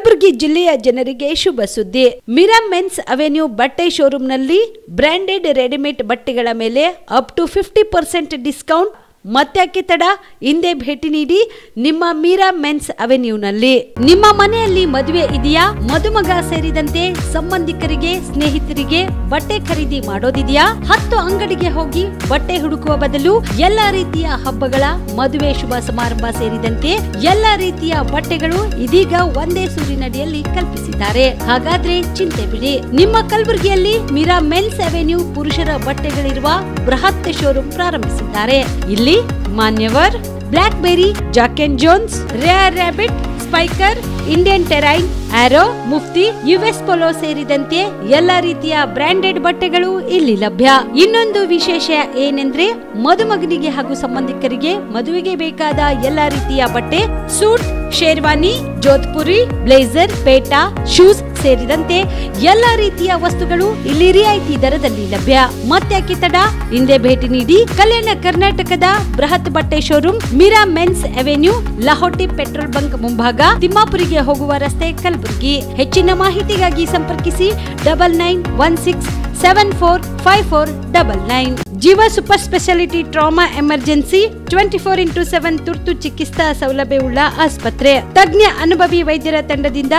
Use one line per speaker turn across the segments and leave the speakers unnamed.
ಕಲಬುರಗಿ ಜಿಲ್ಲೆಯ ಜನರಿಗೆ ಶುಭ ಸುದ್ದಿ. ಮೀರಾ ಮೆನ್ಸ್ ಅವೆನ್ಯೂ ಬಟ್ಟೆ ಶೋರೂಮ್ನಲ್ಲಿ ಬ್ರಾಂಡೆಡ್ ರೆಡಿಮೇಡ್ ಬಟ್ಟೆಗಳ ಮೇಲೆ ಅಪ್ ಟು 50% ಡಿಸ್ಕೌಂಟ್. ಮತ್ತ್ಯಾಕೆ ತಡ, ಹಿಂದೆ ಭೇಟಿ ನೀಡಿ ನಿಮ್ಮ ಮೀರಾ ಮೆನ್ಸ್ ಅವೆನ್ಯೂನಲ್ಲಿ. ನಿಮ್ಮ ಮನೆಯಲ್ಲಿ ಮದುವೆ ಇದೆಯಾ, ಮದುಮಗ ಸೇರಿದಂತೆ ಸಂಬಂಧಿಕರಿಗೆ ಸ್ನೇಹಿತರಿಗೆ ಬಟ್ಟೆ ಖರೀದಿ ಮಾಡೋದಿದೆಯಾ? 10 ಅಂಗಡಿಗೆ ಹೋಗಿ ಬಟ್ಟೆ ಹುಡುಕುವ ಬದಲು ಎಲ್ಲಾ ರೀತಿಯ ಹಬ್ಬಗಳ, ಮದುವೆ, ಶುಭ ಸಮಾರಂಭ ಸೇರಿದಂತೆ ಎಲ್ಲಾ ರೀತಿಯ ಬಟ್ಟೆಗಳು ಇದೀಗ ಒಂದೇ ಸೂರಿನಡಿಯಲ್ಲಿ ಕಲ್ಪಿಸಿದ್ದಾರೆ. ಹಾಗಾದ್ರೆ ಚಿಂತೆ ಬಿಡಿ, ನಿಮ್ಮ ಕಲಬುರಗಿಯಲ್ಲಿ ಮೀರಾ ಮೆನ್ಸ್ ಅವೆನ್ಯೂ ಪುರುಷರ ಬಟ್ಟೆಗಳಿರುವ ಬೃಹತ್ ಶೋರೂಮ್ ಪ್ರಾರಂಭಿಸಿದ್ದಾರೆ. ಇಲ್ಲಿ Manyavar, Blackberry, Jack and Jones, Rare Rabbit, Spykar, Indian Terrain, Arrow, Mufti, US Polo ಸೇರಿದಂತೆ ಎಲ್ಲಾ ರೀತಿಯ ಬ್ರಾಂಡೆಡ್ ಬಟ್ಟೆಗಳು ಇಲ್ಲಿ ಲಭ್ಯ. ಇನ್ನೊಂದು ವಿಶೇಷ ಏನೆಂದ್ರೆ, ಮದುಮಗನಿಗೆ ಹಾಗೂ ಸಂಬಂಧಿಕರಿಗೆ ಮದುವೆಗೆ ಬೇಕಾದ ಎಲ್ಲಾ ರೀತಿಯ ಬಟ್ಟೆ, ಸೂಟ್, ಶೇರ್ವಾನಿ, ಜೋಧ್ಪುರಿ, ಬ್ಲೇಸರ್, ಪೇಟಾ, ಶೂಸ್ ಸೇರಿದಂತೆ ಎಲ್ಲಾ ರೀತಿಯ ವಸ್ತುಗಳು ಇಲ್ಲಿ ರಿಯಾಯಿತಿ ದರದಲ್ಲಿ ಲಭ್ಯ. ಮತ್ತ್ಯಾಕೆ ತಡ, ಹಿಂದೆ ಭೇಟಿ ನೀಡಿ ಕಲ್ಯಾಣ ಕರ್ನಾಟಕದ ಬೃಹತ್ ಬಟ್ಟೆ showroom Meera men's avenue, Lahoti petrol bunk ಮುಂಭಾಗ, ತಿಮ್ಮಾಪುರಿಗೆ ಹೋಗುವ ರಸ್ತೆ, ಕಲಬುರಗಿ. ಹೆಚ್ಚಿನ ಮಾಹಿತಿಗಾಗಿ ಸಂಪರ್ಕಿಸಿ 9916745499. ಜೀವ super speciality trauma emergency 24x7 ತುರ್ತು ಚಿಕಿತ್ಸಾ ಸೌಲಭ್ಯವುಳ್ಳ ಆಸ್ಪತ್ರೆ. ತಜ್ಞ ಅನುಭವಿ ವೈದ್ಯರ ತಂಡದಿಂದ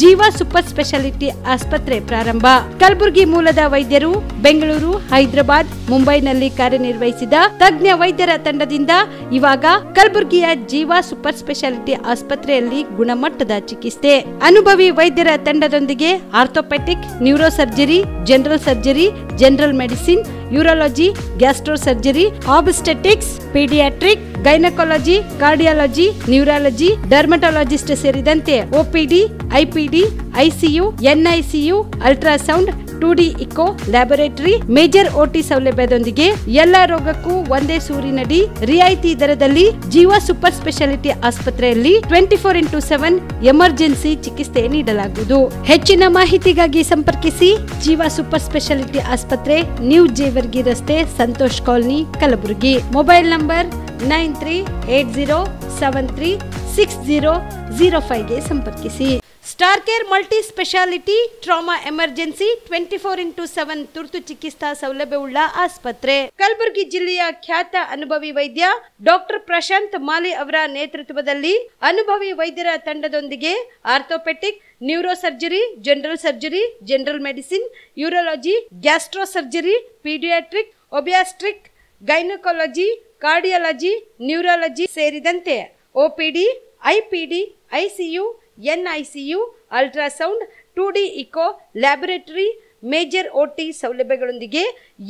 ಜೀವ ಸೂಪರ್ ಸ್ಪೆಷಾಲಿಟಿ ಆಸ್ಪತ್ರೆ ಪ್ರಾರಂಭ. ಕಲಬುರಗಿ ಮೂಲದ ವೈದ್ಯರು ಬೆಂಗಳೂರು, ಹೈದರಾಬಾದ್, ಮುಂಬೈನಲ್ಲಿ ಕಾರ್ಯನಿರ್ವಹಿಸಿದ ತಜ್ಞ ವೈದ್ಯರ ತಂಡದಿಂದ ಇವಾಗ ಕಲಬುರಗಿಯ ಜೀವ ಸೂಪರ್ ಸ್ಪೆಷಾಲಿಟಿ ಆಸ್ಪತ್ರೆಯಲ್ಲಿ ಗುಣಮಟ್ಟದ ಚಿಕಿತ್ಸೆ. ಅನುಭವಿ ವೈದ್ಯರ ತಂಡದೊಂದಿಗೆ orthopaedic, neuro surgery, general surgery, general medicine, urology, gastro surgery, obstetrics, paediatric, gynaecology, cardiology, neurology, dermatologist ಸೇರಿದಂತೆ OPD, IPD, ICU, NICU, ultrasound, 2D echo, laboratory, major OT ಸೌಲಭ್ಯದೊಂದಿಗೆ ಎಲ್ಲಾ ರೋಗಕ್ಕೂ ಒಂದೇ ಸೂರಿನಡಿ ರಿಯಾಯಿತಿ ದರದಲ್ಲಿ ಜೀವ ಸೂಪರ್ ಸ್ಪೆಷಾಲಿಟಿ ಆಸ್ಪತ್ರೆಯಲ್ಲಿ 24x7 ಎಮರ್ಜೆನ್ಸಿ ಚಿಕಿತ್ಸೆ ನೀಡಲಾಗುವುದು. ಹೆಚ್ಚಿನ ಮಾಹಿತಿಗಾಗಿ ಸಂಪರ್ಕಿಸಿ ಜೀವ ಸೂಪರ್ ಸ್ಪೆಷಾಲಿಟಿ ಆಸ್ಪತ್ರೆ, ನ್ಯೂ ಜೇವರ್ಗಿ ರಸ್ತೆ, Santosh colony, Kalaburagi. Mobile number 9380736005 ಗೆ ಸಂಪರ್ಕಿಸಿ. Star care multi speciality trauma emergency 24x7 ತುರ್ತು ಚಿಕಿತ್ಸಾ ಸೌಲಭ್ಯವುಳ್ಳ ಆಸ್ಪತ್ರೆ. ಕಲಬುರಗಿ ಜಿಲ್ಲೆಯ ಖ್ಯಾತ ಅನುಭವಿ ವೈದ್ಯ ಡಾಕ್ಟರ್ ಪ್ರಶಾಂತ್ ಮಾಲಿ ಅವರ ನೇತೃತ್ವದಲ್ಲಿ ಅನುಭವಿ ವೈದ್ಯರ ತಂಡದೊಂದಿಗೆ orthopaedic, neuro surgery, general surgery, general medicine, urology, gastro surgery, paediatric, obstetric, gynaecology, cardiology, neurology ಸೇರಿದಂತೆ OPD, IPD, ICU, NICU, ultrasound, 2D echo, laboratory, major OT ಸೌಲಭ್ಯಗಳೊಂದಿಗೆ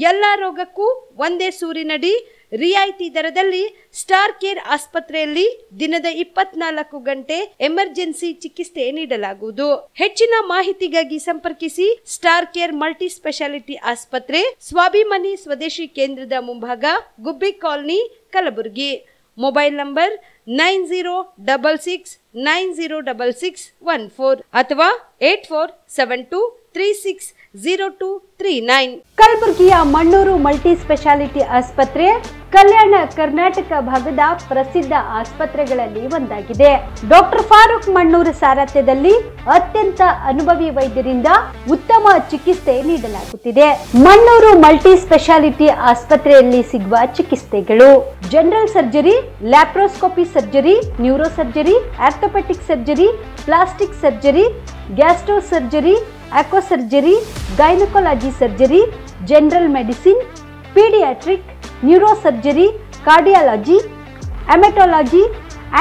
ಎಲ್ಲಾ ರೋಗಕ್ಕೂ ಒಂದೇ ಸೂರಿನಡಿ ರಿಯಾಯಿತಿ ದರದಲ್ಲಿ ಸ್ಟಾರ್ ಕೇರ್ ಆಸ್ಪತ್ರೆಯಲ್ಲಿ ದಿನದ 24 ಗಂಟೆ ಎಮರ್ಜೆನ್ಸಿ ಚಿಕಿತ್ಸೆ ನೀಡಲಾಗುವುದು. ಹೆಚ್ಚಿನ ಮಾಹಿತಿಗಾಗಿ ಸಂಪರ್ಕಿಸಿ ಸ್ಟಾರ್ ಕೇರ್ ಮಲ್ಟಿ ಸ್ಪೆಷಾಲಿಟಿ ಆಸ್ಪತ್ರೆ, ಸ್ವಾಭಿಮಾನಿ ಸ್ವದೇಶಿ ಕೇಂದ್ರದ ಮುಂಭಾಗ, ಗುಬ್ಬಿ ಕಾಲನಿ, ಕಲಬುರಗಿ. ಮೊಬೈಲ್ ನಂಬರ್ 9066906614 ಅಥವಾ 8472360239. ಕಲಬುರಗಿಯ ಮಣ್ಣೂರು ಮಲ್ಟಿ ಸ್ಪೆಷಾಲಿಟಿ ಆಸ್ಪತ್ರೆ ಕಲ್ಯಾಣ ಕರ್ನಾಟಕ ಭಾಗದ ಪ್ರಸಿದ್ಧ ಆಸ್ಪತ್ರೆಗಳಲ್ಲಿ ಒಂದಾಗಿದೆ. ಡಾಕ್ಟರ್ ಫಾರೂಕ್ ಮಣ್ಣೂರು ಸಾರಥ್ಯದಲ್ಲಿ ಅತ್ಯಂತ ಅನುಭವಿ ವೈದ್ಯರಿಂದ ಉತ್ತಮ ಚಿಕಿತ್ಸೆ ನೀಡಲಾಗುತ್ತಿದೆ. ಮಣ್ಣೂರು ಮಲ್ಟಿ ಸ್ಪೆಷಾಲಿಟಿ ಆಸ್ಪತ್ರೆಯಲ್ಲಿ ಸಿಗುವ ಚಿಕಿತ್ಸೆಗಳು: general surgery, laparoscopy surgery, neuro surgery, orthopaedic surgery, plastic surgery, gastro surgery, onco surgery, gynaecology surgery, general medicine, paediatric, neuro surgery, cardiology, haematology,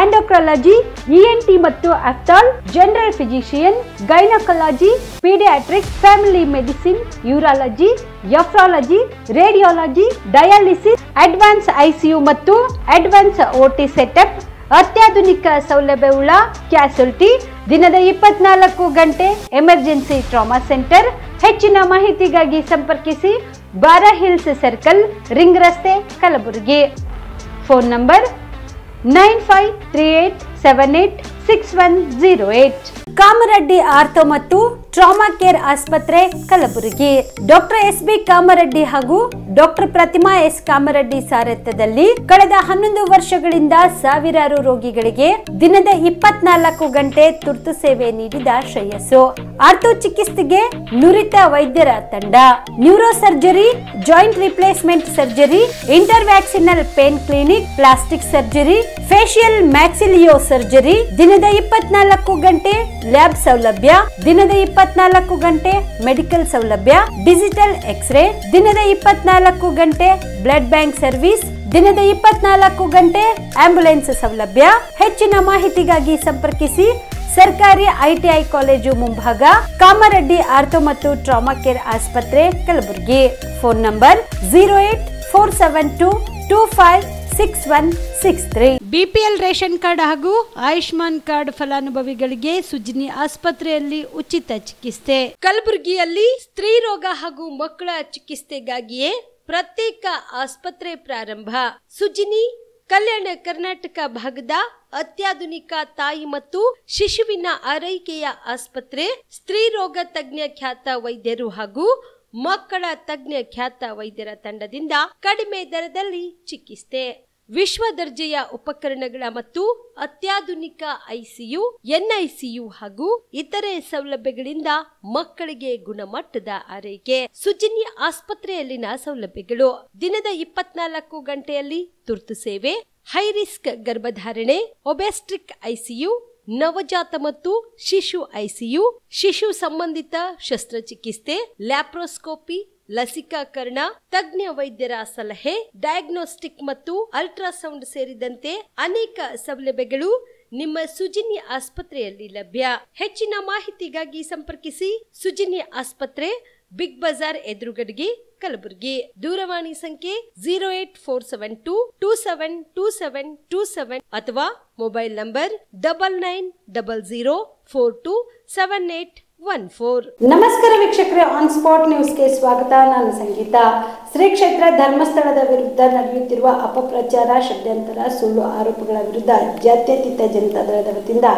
endocrinology, ENT ಮತ್ತು ophthal, general physician, gynaecology, paediatric, family medicine, urology, nephrology, radiology, dialysis, advance ICU ಮತ್ತು advance OT setup, ಅತ್ಯಾಧುನಿಕ ಸೌಲಭ್ಯವುಳ್ಳ ಕ್ಯಾಸುಲಿಟಿ, ದಿನದ 24 ಗಂಟೆ emergency trauma centre. ಹೆಚ್ಚಿನ ಮಾಹಿತಿಗಾಗಿ ಸಂಪರ್ಕಿಸಿ ಬಾರಾ hills circle, ring ರಸ್ತೆ, Kalaburagi. Phone number 9538786108. Kamareddy ortho ಮತ್ತು ಟ್ರಾಮಾ ಕೇರ್ ಆಸ್ಪತ್ರೆ ಕಲಬುರಗಿ. Doctor S B. ಕಾಮರೆಡ್ಡಿ ಹಾಗೂ ಡಾಕ್ಟರ್ ಪ್ರತಿಮಾ ಎಸ್. ಕಾಮರೆಡ್ಡಿ ಸಾರಥ್ಯದಲ್ಲಿ ಕಳೆದ 11 ವರ್ಷಗಳಿಂದ ಸಾವಿರಾರು ರೋಗಿಗಳಿಗೆ ದಿನದ 24 ಗಂಟೆ ತುರ್ತು ಸೇವೆ ನೀಡಿದ ಶ್ರೇಯಸ್ಸು. ಆರ್ಥೋ ಚಿಕಿತ್ಸೆಗೆ ನುರಿತ ವೈದ್ಯರ ತಂಡ, neuro surgery, joint replacement surgery, interventional pain clinic, plastic surgery, facial maxillo surgery, ದಿನದ 24 ಗಂಟೆ ಲ್ಯಾಬ್ ಸೌಲಭ್ಯ, ದಿನದ 24 ಗಂಟೆ ಮೆಡಿಕಲ್ ಸೌಲಭ್ಯ, ಡಿಜಿಟಲ್ ಎಕ್ಸ್ರೇ, ದಿನದ 24 ಗಂಟೆ ಬ್ಲಡ್ ಬ್ಯಾಂಕ್ ಸರ್ವಿಸ್, ದಿನದ 24 ಗಂಟೆ ಆಂಬ್ಯುಲೆನ್ಸ್ ಸೌಲಭ್ಯ. ಹೆಚ್ಚಿನ ಮಾಹಿತಿಗಾಗಿ ಸಂಪರ್ಕಿಸಿ ಸರ್ಕಾರಿ ಐಟಿಐ ಕಾಲೇಜು ಮುಂಭಾಗ, ಕಾಮರೆಡ್ಡಿ ಆರ್ಥೋ ಮತ್ತು ಟ್ರಾಮಾ ಕೇರ್ ಆಸ್ಪತ್ರೆ Kalaburagi. Phone number 08472256163. BPL ration card ಹಾಗೂ ಆಯುಷ್ಮಾನ್ ಕಾರ್ಡ್ ಫಲಾನುಭವಿಗಳಿಗೆ ಸುಜಿನಿ ಆಸ್ಪತ್ರೆಯಲ್ಲಿ ಉಚಿತ ಚಿಕಿತ್ಸೆ. ಕಲಬುರಗಿಯಲ್ಲಿ ಸ್ತ್ರೀ ರೋಗ ಹಾಗೂ ಮಕ್ಕಳ ಚಿಕಿತ್ಸೆಗಾಗಿಯೇ ಪ್ರತ್ಯೇಕ ಆಸ್ಪತ್ರೆ ಪ್ರಾರಂಭ. ಸುಜಿನಿ ಕಲ್ಯಾಣ ಕರ್ನಾಟಕ ಭಾಗದ ಅತ್ಯಾಧುನಿಕ ತಾಯಿ ಮತ್ತು ಶಿಶುವಿನ ಆರೈಕೆಯ ಆಸ್ಪತ್ರೆ. ಸ್ತ್ರೀ ರೋಗ ತಜ್ಞ ಖ್ಯಾತ ವೈದ್ಯರು ಹಾಗೂ ಮಕ್ಕಳ ತಜ್ಞ ಖ್ಯಾತ ವೈದ್ಯರ ತಂಡದಿಂದ ಕಡಿಮೆ ದರದಲ್ಲಿ ಚಿಕಿತ್ಸೆ, ವಿಶ್ವ ದರ್ಜೆಯ ಉಪಕರಣಗಳ ಮತ್ತು ಅತ್ಯಾಧುನಿಕ ಐಸಿಯು, ಎನ್ಐಸಿಯು ಹಾಗೂ ಇತರೆ ಸೌಲಭ್ಯಗಳಿಂದ ಮಕ್ಕಳಿಗೆ ಗುಣಮಟ್ಟದ ಆರೈಕೆ. ಸುಜಿನಿ ಆಸ್ಪತ್ರೆಯಲ್ಲಿನ ಸೌಲಭ್ಯಗಳು: ದಿನದ 24 ಗಂಟೆಯಲ್ಲಿ ತುರ್ತು ಸೇವೆ, ಹೈ ರಿಸ್ಕ್ ಗರ್ಭಧಾರಣೆ, ಒಬೆಸ್ಟ್ರಿಕ್ ಐಸಿಯು, ನವಜಾತ ಮತ್ತು ಶಿಶು ಐಸಿಯು, ಶಿಶು ಸಂಬಂಧಿತ ಶಸ್ತ್ರಚಿಕಿತ್ಸೆ, ಲ್ಯಾಪ್ರೋಸ್ಕೋಪಿ, ಲಸಿಕಾಕರಣ, ತಜ್ಞ ವೈದ್ಯರ ಸಲಹೆ, ಡಯಾಗ್ನೋಸ್ಟಿಕ್ ಮತ್ತು ಅಲ್ಟ್ರಾಸೌಂಡ್ ಸೇರಿದಂತೆ ಅನೇಕ ಸೌಲಭ್ಯಗಳು ನಿಮ್ಮ ಸುಜಿನಿ ಆಸ್ಪತ್ರೆಯಲ್ಲಿ ಲಭ್ಯ. ಹೆಚ್ಚಿನ ಮಾಹಿತಿಗಾಗಿ ಸಂಪರ್ಕಿಸಿ ಸುಜಿನಿ ಆಸ್ಪತ್ರೆ, ಬಿಗ್ ಬಜಾರ್ ಎದುರುಗಡೆಗೆ, ಕಲಬುರಗಿ. ದೂರವಾಣಿ ಸಂಖ್ಯೆ 08472272727 ಅಥವಾ ಮೊಬೈಲ್ ನಂಬರ್ 9900427814. ನಮಸ್ಕಾರ ವೀಕ್ಷಕರೇ, ಆನ್ ಸ್ಪಾಟ್ ನ್ಯೂಸ್ಗೆ ಸ್ವಾಗತ. ನಾನು ಸಂಗೀತ. ಶ್ರೀ ಕ್ಷೇತ್ರ ಧರ್ಮಸ್ಥಳದ ವಿರುದ್ಧ ನಡೆಯುತ್ತಿರುವ ಅಪಪ್ರಚಾರ, ಷಡ್ಯಂತರ, ಸುಳ್ಳು ಆರೋಪಗಳ ವಿರುದ್ಧ ಜಾತ್ಯತೀತ ಜನತಾ ದಳದ ವತಿಯಿಂದ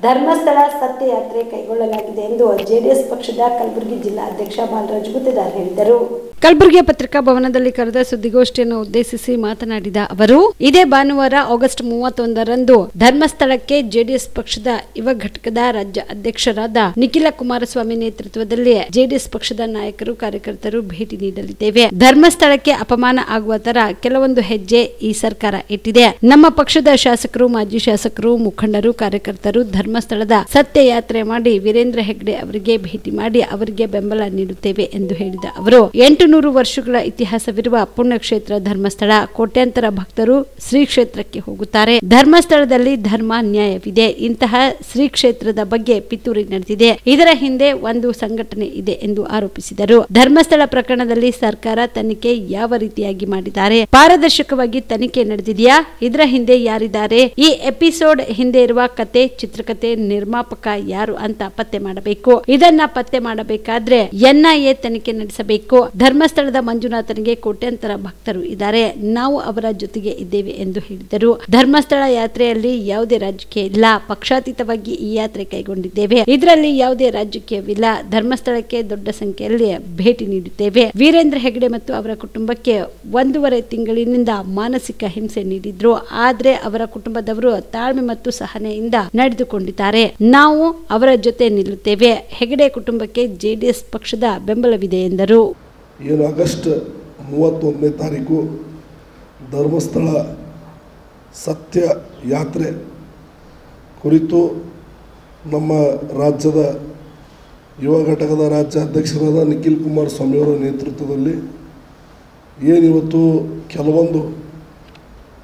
ಧರ್ಮಸ್ಥಳ ಸತ್ಯಯಾತ್ರೆ ಕೈಗೊಳ್ಳಲಾಗಿದೆ ಎಂದು ಜೆಡಿಎಸ್ ಪಕ್ಷದ ಕಲಬುರಗಿ ಜಿಲ್ಲಾ ಅಧ್ಯಕ್ಷ ಬಾಲರಾಜ್ ಗುತ್ತೇದಾರ್ ಹೇಳಿದರು. ಕಲಬುರಗಿಯ ಪತ್ರಿಕಾ ಭವನದಲ್ಲಿ ಕರೆದ ಸುದ್ದಿಗೋಷ್ಠಿಯನ್ನು ಉದ್ದೇಶಿಸಿ ಮಾತನಾಡಿದ ಅವರು, ಇದೇ ಭಾನುವಾರ ಆಗಸ್ಟ್ 31ರಂದು ಧರ್ಮಸ್ಥಳಕ್ಕೆ ಜೆಡಿಎಸ್ ಪಕ್ಷದ ಯುವ ಘಟಕದ ರಾಜ್ಯ ಅಧ್ಯಕ್ಷರಾದ ನಿಖಿಲ ಕುಮಾರಸ್ವಾಮಿ ನೇತೃತ್ವದಲ್ಲಿ ಜೆಡಿಎಸ್ ಪಕ್ಷದ ನಾಯಕರು, ಕಾರ್ಯಕರ್ತರು ಭೇಟಿ ನೀಡಲಿದ್ದೇವೆ. ಧರ್ಮಸ್ಥಳಕ್ಕೆ ಅಪಮಾನ ಆಗುವ ತರ ಕೆಲವೊಂದು ಹೆಜ್ಜೆ ಈ ಸರ್ಕಾರ ಇಟ್ಟಿದೆ. ನಮ್ಮ ಪಕ್ಷದ ಶಾಸಕರು, ಮಾಜಿ ಶಾಸಕರು, ಮುಖಂಡರು, ಕಾರ್ಯಕರ್ತರು ಧರ್ಮಸ್ಥಳದ ಸತ್ಯಯಾತ್ರೆ ಮಾಡಿ ವೀರೇಂದ್ರ ಹೆಗ್ಡೆ ಅವರಿಗೆ ಭೇಟಿ ಮಾಡಿ ಅವರಿಗೆ ಬೆಂಬಲ ನೀಡುತ್ತೇವೆ ಎಂದು ಹೇಳಿದ ಅವರು, 800 ವರ್ಷಗಳ ಇತಿಹಾಸವಿರುವ ಪುಣ್ಯಕ್ಷೇತ್ರ ಧರ್ಮಸ್ಥಳ. ಕೋಟ್ಯಾಂತರ ಭಕ್ತರು ಶ್ರೀ ಕ್ಷೇತ್ರಕ್ಕೆ ಹೋಗುತ್ತಾರೆ. ಧರ್ಮಸ್ಥಳದಲ್ಲಿ ಧರ್ಮ, ನ್ಯಾಯವಿದೆ. ಇಂತಹ ಶ್ರೀ ಕ್ಷೇತ್ರದ ಬಗ್ಗೆ ಪಿತೂರಿ ನಡೆದಿದೆ. ಇದರ ಹಿಂದೆ ಒಂದು ಸಂಘಟನೆ ಇದೆ ಎಂದು ಆರೋಪಿಸಿದರು. ಧರ್ಮಸ್ಥಳ ಪ್ರಕರಣದಲ್ಲಿ ಸರ್ಕಾರ ತನಿಖೆ ಯಾವ ರೀತಿಯಾಗಿ ಮಾಡಿದ್ದಾರೆ? ಪಾರದರ್ಶಕವಾಗಿ ತನಿಖೆ ನಡೆದಿದೆಯಾ? ಇದರ ಹಿಂದೆ ಯಾರಿದ್ದಾರೆ? ಈ ಎಪಿಸೋಡ್ ಹಿಂದೆ ಇರುವ ಕತೆ, ಚಿತ್ರಕಥೆ ನಿರ್ಮಾಪಕ ಯಾರು ಅಂತ ಪತ್ತೆ ಮಾಡಬೇಕು. ಇದನ್ನ ಪತ್ತೆ ಮಾಡಬೇಕಾದ್ರೆ ಎನ್ಐಎ ತನಿಖೆ ನಡೆಸಬೇಕು. ಧರ್ಮಸ್ಥಳದ ಮಂಜುನಾಥನಿಗೆ ಕೋಟ್ಯಾಂತರ ಭಕ್ತರು ಇದ್ದಾರೆ. ನಾವು ಅವರ ಜೊತೆಗೆ ಇದ್ದೇವೆ ಎಂದು ಹೇಳಿದರು. ಧರ್ಮಸ್ಥಳ ಯಾತ್ರೆಯಲ್ಲಿ ಯಾವುದೇ ರಾಜಕೀಯ ಇಲ್ಲ. ಪಕ್ಷಾತೀತವಾಗಿ ಈ ಯಾತ್ರೆ ಕೈಗೊಂಡಿದ್ದೇವೆ. ಇದರಲ್ಲಿ ಯಾವುದೇ ರಾಜಕೀಯವಿಲ್ಲ. ಧರ್ಮಸ್ಥಳಕ್ಕೆ ದೊಡ್ಡ ಸಂಖ್ಯೆಯಲ್ಲಿ ಭೇಟಿ ನೀಡುತ್ತೇವೆ. ವೀರೇಂದ್ರ ಹೆಗ್ಡೆ ಮತ್ತು ಅವರ ಕುಟುಂಬಕ್ಕೆ 1.5 ತಿಂಗಳಿನಿಂದ ಮಾನಸಿಕ ಹಿಂಸೆ ನೀಡಿದ್ರು. ಆದ್ರೆ ಅವರ ಕುಟುಂಬದವರು ತಾಳ್ಮೆ ಮತ್ತು ಸಹನೆಯಿಂದ ನಡೆದುಕೊಂಡಿದ್ದಾರೆ. ನಾವು ಅವರ ಜೊತೆ ನಿಲ್ಲುತ್ತೇವೆ. ಹೆಗ್ಡೆ ಕುಟುಂಬಕ್ಕೆ ಜೆಡಿಎಸ್ ಪಕ್ಷದ ಬೆಂಬಲವಿದೆ ಎಂದರು.
ಏನು ಆಗಸ್ಟ್ 31ನೇ ತಾರೀಕು ಧರ್ಮಸ್ಥಳ ಸತ್ಯ ಯಾತ್ರೆ ಕುರಿತು ನಮ್ಮ ರಾಜ್ಯದ ಯುವ ಘಟಕದ ರಾಜ್ಯ ಅಧ್ಯಕ್ಷರಾದ ನಿಖಿಲ್ ಕುಮಾರಸ್ವಾಮಿ ಅವರ ನೇತೃತ್ವದಲ್ಲಿ ಏನಿವತ್ತು ಕೆಲವೊಂದು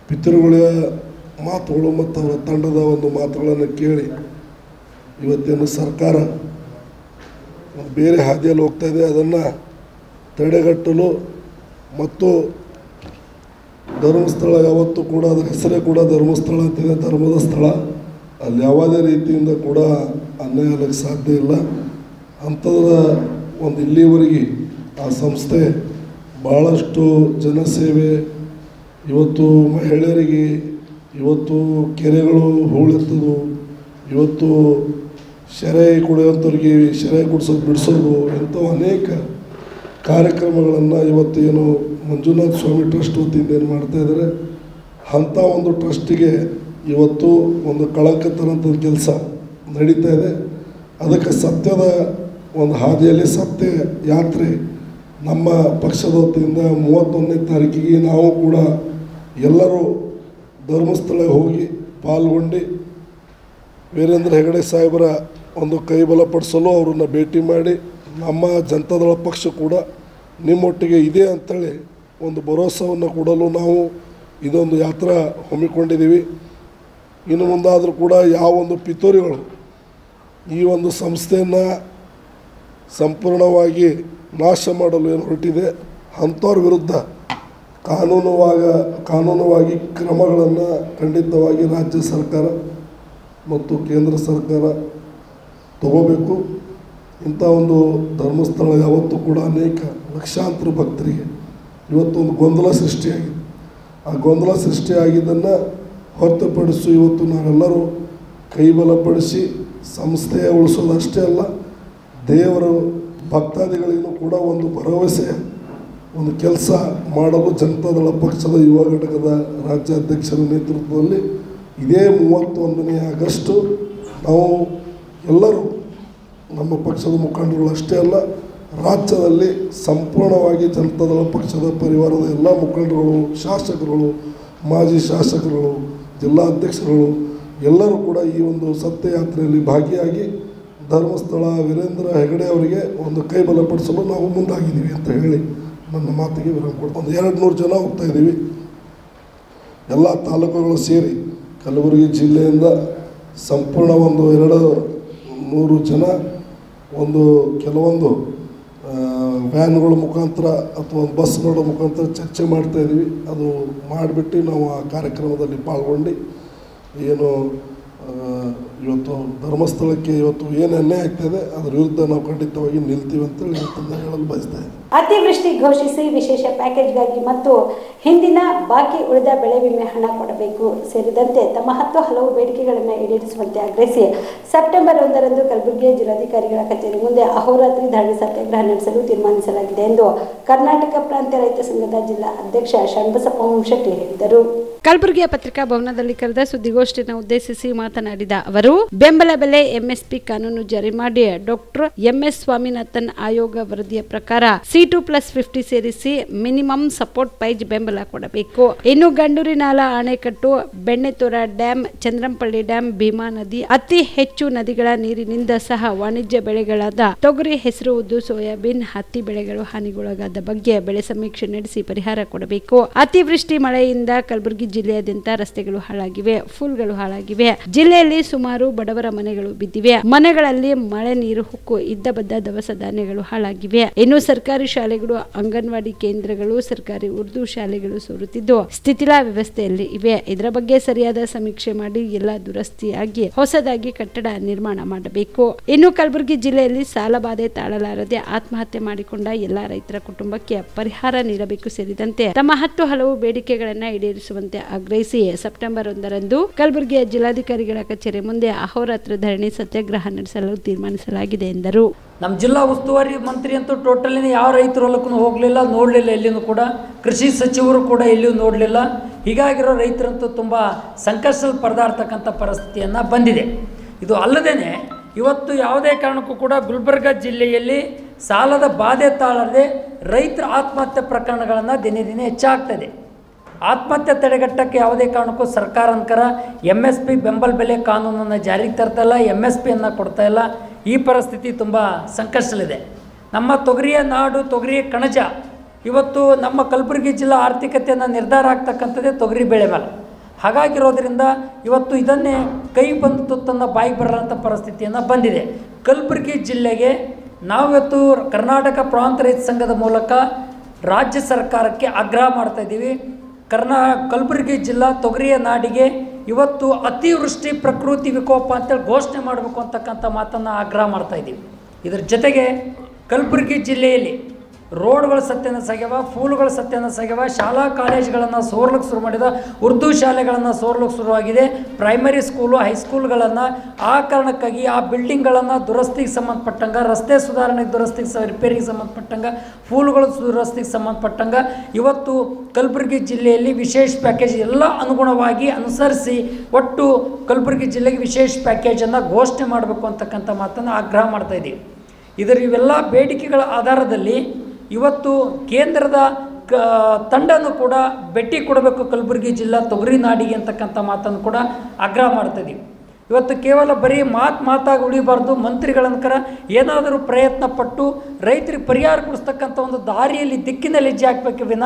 ಪಿತೃಗಳ ಮಾತುಗಳು ಮತ್ತು ಅವರ ತಂಡದ ಒಂದು ಮಾತುಗಳನ್ನು ಕೇಳಿ ಇವತ್ತೇನು ಸರ್ಕಾರ ಬೇರೆ ಹಾದಿಯಲ್ಲಿ ಹೋಗ್ತಾ ಇದೆ, ಅದನ್ನು ತಡೆಗಟ್ಟಲು ಮತ್ತು ಧರ್ಮಸ್ಥಳ ಯಾವತ್ತೂ ಕೂಡ ಅದರ ಹೆಸರೇ ಕೂಡ ಧರ್ಮಸ್ಥಳ ಅಂತಿದೆ, ಧರ್ಮದ ಸ್ಥಳ. ಅಲ್ಲಿ ಯಾವುದೇ ರೀತಿಯಿಂದ ಕೂಡ ಅನ್ಯಾಯ ಆಗಲಿಕ್ಕೆ ಸಾಧ್ಯ ಇಲ್ಲ. ಅಂಥದ್ರ ಒಂದು ಇಲ್ಲಿವರೆಗೆ ಆ ಸಂಸ್ಥೆ ಭಾಳಷ್ಟು ಜನಸೇವೆ, ಇವತ್ತು ಮಹಿಳೆಯರಿಗೆ ಇವತ್ತು ಕೆರೆಗಳು ಹೂಳೆತ್ತದು, ಇವತ್ತು ಶೆರೆ ಕುಡಿಯೋಂಥವ್ರಿಗೆ ಶೆರೆ ಕುಡಿಸೋದು ಬಿಡಿಸೋದು ಇಂಥವು ಅನೇಕ ಕಾರ್ಯಕ್ರಮಗಳನ್ನು ಇವತ್ತೇನು ಮಂಜುನಾಥ ಸ್ವಾಮಿ ಟ್ರಸ್ಟ್ ವತಿಯಿಂದ ಏನು ಮಾಡ್ತಾಯಿದ್ದಾರೆ ಅಂಥ ಒಂದು ಟ್ರಸ್ಟಿಗೆ ಇವತ್ತು ಒಂದು ಕಳಂಕ ತರೋಂಥದ್ದು ಕೆಲಸ ನಡೀತಾ ಇದೆ. ಅದಕ್ಕೆ ಸತ್ಯದ ಒಂದು ಹಾದಿಯಲ್ಲಿ ಸತ್ಯ ಯಾತ್ರೆ ನಮ್ಮ ಪಕ್ಷದ ವತಿಯಿಂದ 31ನೇ ತಾರೀಕಿಗೆ ನಾವು ಕೂಡ ಎಲ್ಲರೂ ಧರ್ಮಸ್ಥಳ ಹೋಗಿ ಪಾಲ್ಗೊಂಡು ವೀರೇಂದ್ರ ಹೆಗಡೆ ಸಾಹೇಬರ ಒಂದು ಕೈ ಬಲಪಡಿಸಲು ಅವ್ರನ್ನ ಭೇಟಿ ಮಾಡಿ ನಮ್ಮ ಜನತಾದಳ ಪಕ್ಷ ಕೂಡ ನಿಮ್ಮೊಟ್ಟಿಗೆ ಇದೆ ಅಂಥೇಳಿ ಒಂದು ಭರವಸೆಯನ್ನು ಕೊಡಲು ನಾವು ಇದೊಂದು ಯಾತ್ರಾ ಹಮ್ಮಿಕೊಂಡಿದ್ದೀವಿ. ಇನ್ನು ಮುಂದಾದರೂ ಕೂಡ ಯಾವ ಒಂದು ಪಿತೂರಿಗಳು ಈ ಒಂದು ಸಂಸ್ಥೆಯನ್ನು ಸಂಪೂರ್ಣವಾಗಿ ನಾಶ ಮಾಡಲು ಏನು ಹೊರಟಿದೆ ಅಂಥವ್ರ ವಿರುದ್ಧ ಕಾನೂನುವಾಗಿ ಕ್ರಮಗಳನ್ನು ಖಂಡಿತವಾಗಿ ರಾಜ್ಯ ಸರ್ಕಾರ ಮತ್ತು ಕೇಂದ್ರ ಸರ್ಕಾರ ತಗೋಬೇಕು. ಇಂಥ ಒಂದು ಧರ್ಮಸ್ಥಳ ಯಾವತ್ತೂ ಕೂಡ ಅನೇಕ ಲಕ್ಷಾಂತರ ಭಕ್ತರಿಗೆ ಇವತ್ತೊಂದು ಗೊಂದಲ ಸೃಷ್ಟಿಯಾಗಿದೆ. ಆ ಗೊಂದಲ ಸೃಷ್ಟಿಯಾಗಿದ್ದನ್ನು ಹೊರತುಪಡಿಸಿ ಇವತ್ತು ನಾವೆಲ್ಲರೂ ಕೈಬಲಪಡಿಸಿ ಸಂಸ್ಥೆಯ ಉಳಿಸೋದಷ್ಟೇ ಅಲ್ಲ, ದೇವರ ಭಕ್ತಾದಿಗಳಿಗೂ ಕೂಡ ಒಂದು ಭರವಸೆ ಒಂದು ಕೆಲಸ ಮಾಡಲು ಜನತಾದಳ ಪಕ್ಷದ ಯುವ ಘಟಕದ ರಾಜ್ಯಾಧ್ಯಕ್ಷರ ನೇತೃತ್ವದಲ್ಲಿ ಇದೇ 31ನೇ ಆಗಸ್ಟು ನಾವು ಎಲ್ಲರೂ ನಮ್ಮ ಪಕ್ಷದ ಮುಖಂಡರುಗಳು ಅಷ್ಟೇ ಅಲ್ಲ, ರಾಜ್ಯದಲ್ಲಿ ಸಂಪೂರ್ಣವಾಗಿ ಜನತಾದಳ ಪಕ್ಷದ ಪರಿವಾರದ ಎಲ್ಲ ಮುಖಂಡರುಗಳು, ಶಾಸಕರುಗಳು, ಮಾಜಿ ಶಾಸಕರುಗಳು, ಜಿಲ್ಲಾಧ್ಯಕ್ಷರುಗಳು ಎಲ್ಲರೂ ಕೂಡ ಈ ಒಂದು ಸತ್ಯಯಾತ್ರೆಯಲ್ಲಿ ಭಾಗಿಯಾಗಿ ಧರ್ಮಸ್ಥಳ ವೀರೇಂದ್ರ ಹೆಗಡೆ ಅವರಿಗೆ ಒಂದು ಕೈ ಬಲಪಡಿಸಲು ನಾವು ಮುಂದಾಗಿದ್ದೀವಿ ಅಂತ ಹೇಳಿ ನನ್ನ ಮಾತಿಗೆ ವಿರಾಮ ಕೊಡ್ತೀನಿ. ಒಂದು 200 ಜನ ಹೋಗ್ತಾ ಇದ್ದೀವಿ. ಎಲ್ಲ ತಾಲೂಕುಗಳು ಸೇರಿ ಕಲಬುರಗಿ ಜಿಲ್ಲೆಯಿಂದ ಸಂಪೂರ್ಣ ಒಂದು 200 ಜನ ಒಂದು ಕೆಲವೊಂದು ವ್ಯಾನ್ಗಳ ಮುಖಾಂತರ ಅಥವಾ ಒಂದು ಬಸ್ಗಳ ಮುಖಾಂತರ ಚರ್ಚೆ ಮಾಡ್ತಾಯಿದ್ದೀವಿ. ಅದು ಮಾಡಿಬಿಟ್ಟು ನಾವು ಆ ಕಾರ್ಯಕ್ರಮದಲ್ಲಿ ಪಾಲ್ಗೊಂಡು ಏನು ಇವತ್ತು ಧರ್ಮಸ್ಥಳಕ್ಕೆ ಇವತ್ತು ಏನು ಅನ್ಯಾಯ ಆಗ್ತಾಯಿದೆ ಅದರ ವಿರುದ್ಧ ನಾವು ಖಂಡಿತವಾಗಿ ನಿಲ್ತೀವಿ ಅಂತೇಳಿ ಇವತ್ತನ್ನು ಹೇಳಲು ಬಯಸ್ತಾ ಇದ್ದೀನಿ.
ಅತಿವೃಷ್ಟಿ ಘೋಷಿಸಿ ವಿಶೇಷ ಪ್ಯಾಕೇಜ್ಗಾಗಿ ಮತ್ತು ಹಿಂದಿನ ಬಾಕಿ ಉಳಿದ ಬೆಳೆ ವಿಮೆ ಹಣ ಕೊಡಬೇಕು ಸೇರಿದಂತೆ ತಮ್ಮ 10 ಹಲವು ಬೇಡಿಕೆಗಳನ್ನು ಈಡೇರಿಸುವಂತೆ ಆಗ್ರಹಿಸಿ ಸೆಪ್ಟೆಂಬರ್ 1ರಂದು ಕಲಬುರಗಿಯ ಜಿಲ್ಲಾಧಿಕಾರಿಗಳ ಕಚೇರಿ ಮುಂದೆ ಅಹೋರಾತ್ರಿ ಧರಣಿ ಸತ್ಯಾಗ್ರಹ ನಡೆಸಲು ತೀರ್ಮಾನಿಸಲಾಗಿದೆ ಎಂದು ಕರ್ನಾಟಕ ಪ್ರಾಂತ್ಯ ರೈತ ಸಂಘದ ಜಿಲ್ಲಾ ಅಧ್ಯಕ್ಷ ಶರಣಬಸಪ್ಪ ಶೆಟ್ಟಿ ಹೇಳಿದರು. ಕಲಬುರಗಿಯ ಪತ್ರಿಕಾ ಭವನದಲ್ಲಿ ಕರೆದ ಸುದ್ದಿಗೋಷ್ಠಿಯನ್ನು ಉದ್ದೇಶಿಸಿ ಮಾತನಾಡಿದ ಅವರು, ಬೆಂಬಲ ಬೆಲೆ ಎಂಎಸ್ಪಿ ಕಾನೂನು ಜಾರಿ ಮಾಡಿ ಡಾಕ್ಟರ್ ಎಂಎಸ್ ಸ್ವಾಮಿನಾಥನ್ ಆಯೋಗ ವರದಿಯ ಪ್ರಕಾರ C2+50 ಸೇರಿಸಿ ಮಿನಿಮಮ್ ಸಪೋರ್ಟ್ ಪ್ರೈಸ್ ಬೆಂಬಲ ಕೊಡಬೇಕು. ಇನ್ನು ಗಂಡೂರಿ ನಾಲಾ ಅಣೆಕಟ್ಟು, ಬೆಣ್ಣೆತೋರ ಡ್ಯಾಂ, ಚಂದ್ರಂಪಳ್ಳಿ ಡ್ಯಾಂ, ಭೀಮಾ ನದಿ, ಅತಿ ಹೆಚ್ಚು ನದಿಗಳ ನೀರಿನಿಂದ ಸಹ ವಾಣಿಜ್ಯ ಬೆಳೆಗಳಾದ ತೊಗರಿ, ಹೆಸರು, ಉದ್ದು, ಸೋಯಾಬೀನ್, ಹತ್ತಿ ಬೆಳೆಗಳು ಹಾನಿಗೊಳಗಾದ ಬಗ್ಗೆ ಬೆಳೆ ಸಮೀಕ್ಷೆ ನಡೆಸಿ ಪರಿಹಾರ ಕೊಡಬೇಕು. ಅತಿವೃಷ್ಟಿ ಮಳೆಯಿಂದ ಕಲಬುರಗಿ ಜಿಲ್ಲೆಯಾದ್ಯಂತ ರಸ್ತೆಗಳು ಹಾಳಾಗಿವೆ, ಫುಲ್ಗಳು ಹಾಳಾಗಿವೆ. ಜಿಲ್ಲೆಯಲ್ಲಿ ಸುಮಾರು ಬಡವರ ಮನೆಗಳು ಬಿದ್ದಿವೆ. ಮನೆಗಳಲ್ಲಿ ಮಳೆ ನೀರು ಹುಕ್ಕು ಇದ್ದ ಬದ್ದ ದವಸ ಧಾನ್ಯಗಳು ಹಾಳಾಗಿವೆ. ಇನ್ನು ಸರ್ಕಾರಿ ಶಾಲೆಗಳು, ಅಂಗನವಾಡಿ ಕೇಂದ್ರಗಳು, ಸರ್ಕಾರಿ ಉರ್ದು ಶಾಲೆಗಳು ಸೋರುತ್ತಿದ್ದು ಸ್ಥಿತಿಲಾ ವ್ಯವಸ್ಥೆಯಲ್ಲಿ ಇವೆ. ಇದರ ಬಗ್ಗೆ ಸರಿಯಾದ ಸಮೀಕ್ಷೆ ಮಾಡಿ ಎಲ್ಲ ದುರಸ್ತಿಯಾಗಿ ಹೊಸದಾಗಿ ಕಟ್ಟಡ ನಿರ್ಮಾಣ ಮಾಡಬೇಕು. ಇನ್ನು ಕಲಬುರಗಿ ಜಿಲ್ಲೆಯಲ್ಲಿ ಸಾಲ ಬಾಧೆ ತಾಳಲಾರದೆ ಆತ್ಮಹತ್ಯೆ ಮಾಡಿಕೊಂಡ ಎಲ್ಲಾ ರೈತರ ಕುಟುಂಬಕ್ಕೆ ಪರಿಹಾರ ನೀಡಬೇಕು ಸೇರಿದಂತೆ ತಮ್ಮ 10 ಹಲವು ಬೇಡಿಕೆಗಳನ್ನು ಈಡೇರಿಸುವಂತೆ ಆಗ್ರಹಿಸಿ ಸೆಪ್ಟೆಂಬರ್ 1ರಂದು ಕಲಬುರಗಿಯ ಜಿಲ್ಲಾಧಿಕಾರಿಗಳ ಕಚೇರಿ ಮುಂದೆ ಅಹೋರಾತ್ರ ಧರಣಿ ಸತ್ಯಾಗ್ರಹ ನಡೆಸಲು ತೀರ್ಮಾನಿಸಲಾಗಿದೆ ಎಂದರು.
ನಮ್ಮ ಜಿಲ್ಲಾ ಉಸ್ತುವಾರಿ ಮಂತ್ರಿ ಅಂತೂ ಟೋಟಲಿನ ಯಾವ ರೈತರ ಹೊಲಕ್ಕೂ ಹೋಗಲಿಲ್ಲ, ನೋಡಲಿಲ್ಲ. ಎಲ್ಲಿಯೂ ಕೂಡ ಕೃಷಿ ಸಚಿವರು ಕೂಡ ಎಲ್ಲಿಯೂ ನೋಡಲಿಲ್ಲ. ಹೀಗಾಗಿರೋ ರೈತರಂತೂ ತುಂಬ ಸಂಕಷ್ಟದಲ್ಲಿ ಪರದಾಡ್ತಕ್ಕಂಥ ಪರಿಸ್ಥಿತಿಯನ್ನು ಬಂದಿದೆ. ಇದು ಅಲ್ಲದೇ ಇವತ್ತು ಯಾವುದೇ ಕಾರಣಕ್ಕೂ ಕೂಡ ಗುಲ್ಬರ್ಗ ಜಿಲ್ಲೆಯಲ್ಲಿ ಸಾಲದ ಬಾಧೆ ತಾಳದೆ ರೈತರ ಆತ್ಮಹತ್ಯೆ ಪ್ರಕರಣಗಳನ್ನು ದಿನೇ ದಿನೇ ಹೆಚ್ಚಾಗ್ತದೆ. ಆತ್ಮಹತ್ಯೆ ತಡೆಗಟ್ಟಕ್ಕೆ ಯಾವುದೇ ಕಾರಣಕ್ಕೂ ಸರ್ಕಾರ ಅನ್ಕರ MSP ಬೆಂಬಲ ಬೆಲೆ ಕಾನೂನನ್ನು ಜಾರಿಗೆ ತರ್ತಾಯಿಲ್ಲ, MSPಯನ್ನು ಕೊಡ್ತಾ ಇಲ್ಲ. ಈ ಪರಿಸ್ಥಿತಿ ತುಂಬ ಸಂಕಷ್ಟದಲ್ಲಿದೆ. ನಮ್ಮ ತೊಗರಿಯ ನಾಡು, ತೊಗರಿಯ ಕಣಜ. ಇವತ್ತು ನಮ್ಮ ಕಲಬುರಗಿ ಜಿಲ್ಲಾ ಆರ್ಥಿಕತೆಯನ್ನು ನಿರ್ಧಾರ ಆಗ್ತಕ್ಕಂಥದ್ದೇ ತೊಗರಿ ಬೆಳೆ ಮೇಲೆ. ಹಾಗಾಗಿರೋದ್ರಿಂದ ಇವತ್ತು ಇದನ್ನೇ ಕೈ ಬಂದು ತುತ್ತನ್ನು ಬಾಯಿಗೆ ಬರಲಾರಂಥ ಪರಿಸ್ಥಿತಿಯನ್ನು ಬಂದಿದೆ. ಕಲಬುರಗಿ ಜಿಲ್ಲೆಗೆ ನಾವಿವತ್ತು ಕರ್ನಾಟಕ ಪ್ರಾಂತ ರೈತ ಸಂಘದ ಮೂಲಕ ರಾಜ್ಯ ಸರ್ಕಾರಕ್ಕೆ ಆಗ್ರಹ ಮಾಡ್ತಾಯಿದ್ದೀವಿ. ಕಲಬುರಗಿ ಜಿಲ್ಲಾ ತೊಗರಿಯ ನಾಡಿಗೆ ಇವತ್ತು ಅತಿವೃಷ್ಟಿ ಪ್ರಕೃತಿ ವಿಕೋಪ ಅಂತೇಳಿ ಘೋಷಣೆ ಮಾಡಬೇಕು ಅಂತಕ್ಕಂಥ ಮಾತನ್ನು ಆಗ್ರಹ ಮಾಡ್ತಾಯಿದ್ದೀವಿ. ಇದರ ಜೊತೆಗೆ ಕಲಬುರಗಿ ಜಿಲ್ಲೆಯಲ್ಲಿ ರೋಡ್ಗಳು ಸತ್ಯನ ಸಾಗ್ಯವ, ಫೂಲ್ಗಳು ಸತ್ಯನ ಸಾಗ್ಯವ, ಶಾಲಾ ಕಾಲೇಜುಗಳನ್ನು ಸೋರ್ಲಿಕ್ಕೆ ಶುರು ಮಾಡಿದ, ಉರ್ದು ಶಾಲೆಗಳನ್ನು ಸೋರ್ಲಿಕ್ಕೆ ಶುರುವಾಗಿದೆ, ಪ್ರೈಮರಿ ಸ್ಕೂಲು ಹೈಸ್ಕೂಲ್ಗಳನ್ನು. ಆ ಕಾರಣಕ್ಕಾಗಿ ಆ ಬಿಲ್ಡಿಂಗ್ಗಳನ್ನು ದುರಸ್ತಿಗೆ ಸಂಬಂಧಪಟ್ಟಂಗೆ, ರಸ್ತೆ ಸುಧಾರಣೆಗೆ ದುರಸ್ತಿಗೆ ರಿಪೇರಿಗೆ ಸಂಬಂಧಪಟ್ಟಂಗೆ, ಫೂಲ್ಗಳು ದುರಸ್ತಿಗೆ ಸಂಬಂಧಪಟ್ಟಂಗೆ ಇವತ್ತು ಕಲಬುರಗಿ ಜಿಲ್ಲೆಯಲ್ಲಿ ವಿಶೇಷ ಪ್ಯಾಕೇಜ್ ಎಲ್ಲ ಅನುಗುಣವಾಗಿ ಅನುಸರಿಸಿ ಒಟ್ಟು ಕಲಬುರಗಿ ಜಿಲ್ಲೆಗೆ ವಿಶೇಷ ಪ್ಯಾಕೇಜನ್ನು ಘೋಷಣೆ ಮಾಡಬೇಕು ಅಂತಕ್ಕಂಥ ಮಾತನ್ನು ಆಗ್ರಹ ಮಾಡ್ತಾ ಇದ್ದೀವಿ. ಇವೆಲ್ಲ ಬೇಡಿಕೆಗಳ ಆಧಾರದಲ್ಲಿ ಇವತ್ತು ಕೇಂದ್ರದ ತಂಡನೂ ಕೂಡ ಭೇಟಿ ಕೊಡಬೇಕು ಕಲಬುರಗಿ ಜಿಲ್ಲಾ ತೊಗರಿ ನಾಡಿಗೆ ಅಂತಕ್ಕಂಥ ಮಾತನ್ನು ಕೂಡ ಆಗ್ರಹ ಮಾಡ್ತಾಯಿದ್ದೀವಿ. ಇವತ್ತು ಕೇವಲ ಬರೀ ಮಾತಾಗಿ ಉಳಿಬಾರ್ದು, ಮಂತ್ರಿಗಳನ್ಕರ ಏನಾದರೂ ಪ್ರಯತ್ನ ಪಟ್ಟು ರೈತರಿಗೆ ಪರಿಹಾರ ಕೊಡಿಸ್ತಕ್ಕಂಥ ಒಂದು ದಾರಿಯಲ್ಲಿ ದಿಕ್ಕಿನಲ್ಲಿ ಹೆಜ್ಜೆ ಹಾಕಬೇಕು ವಿನ,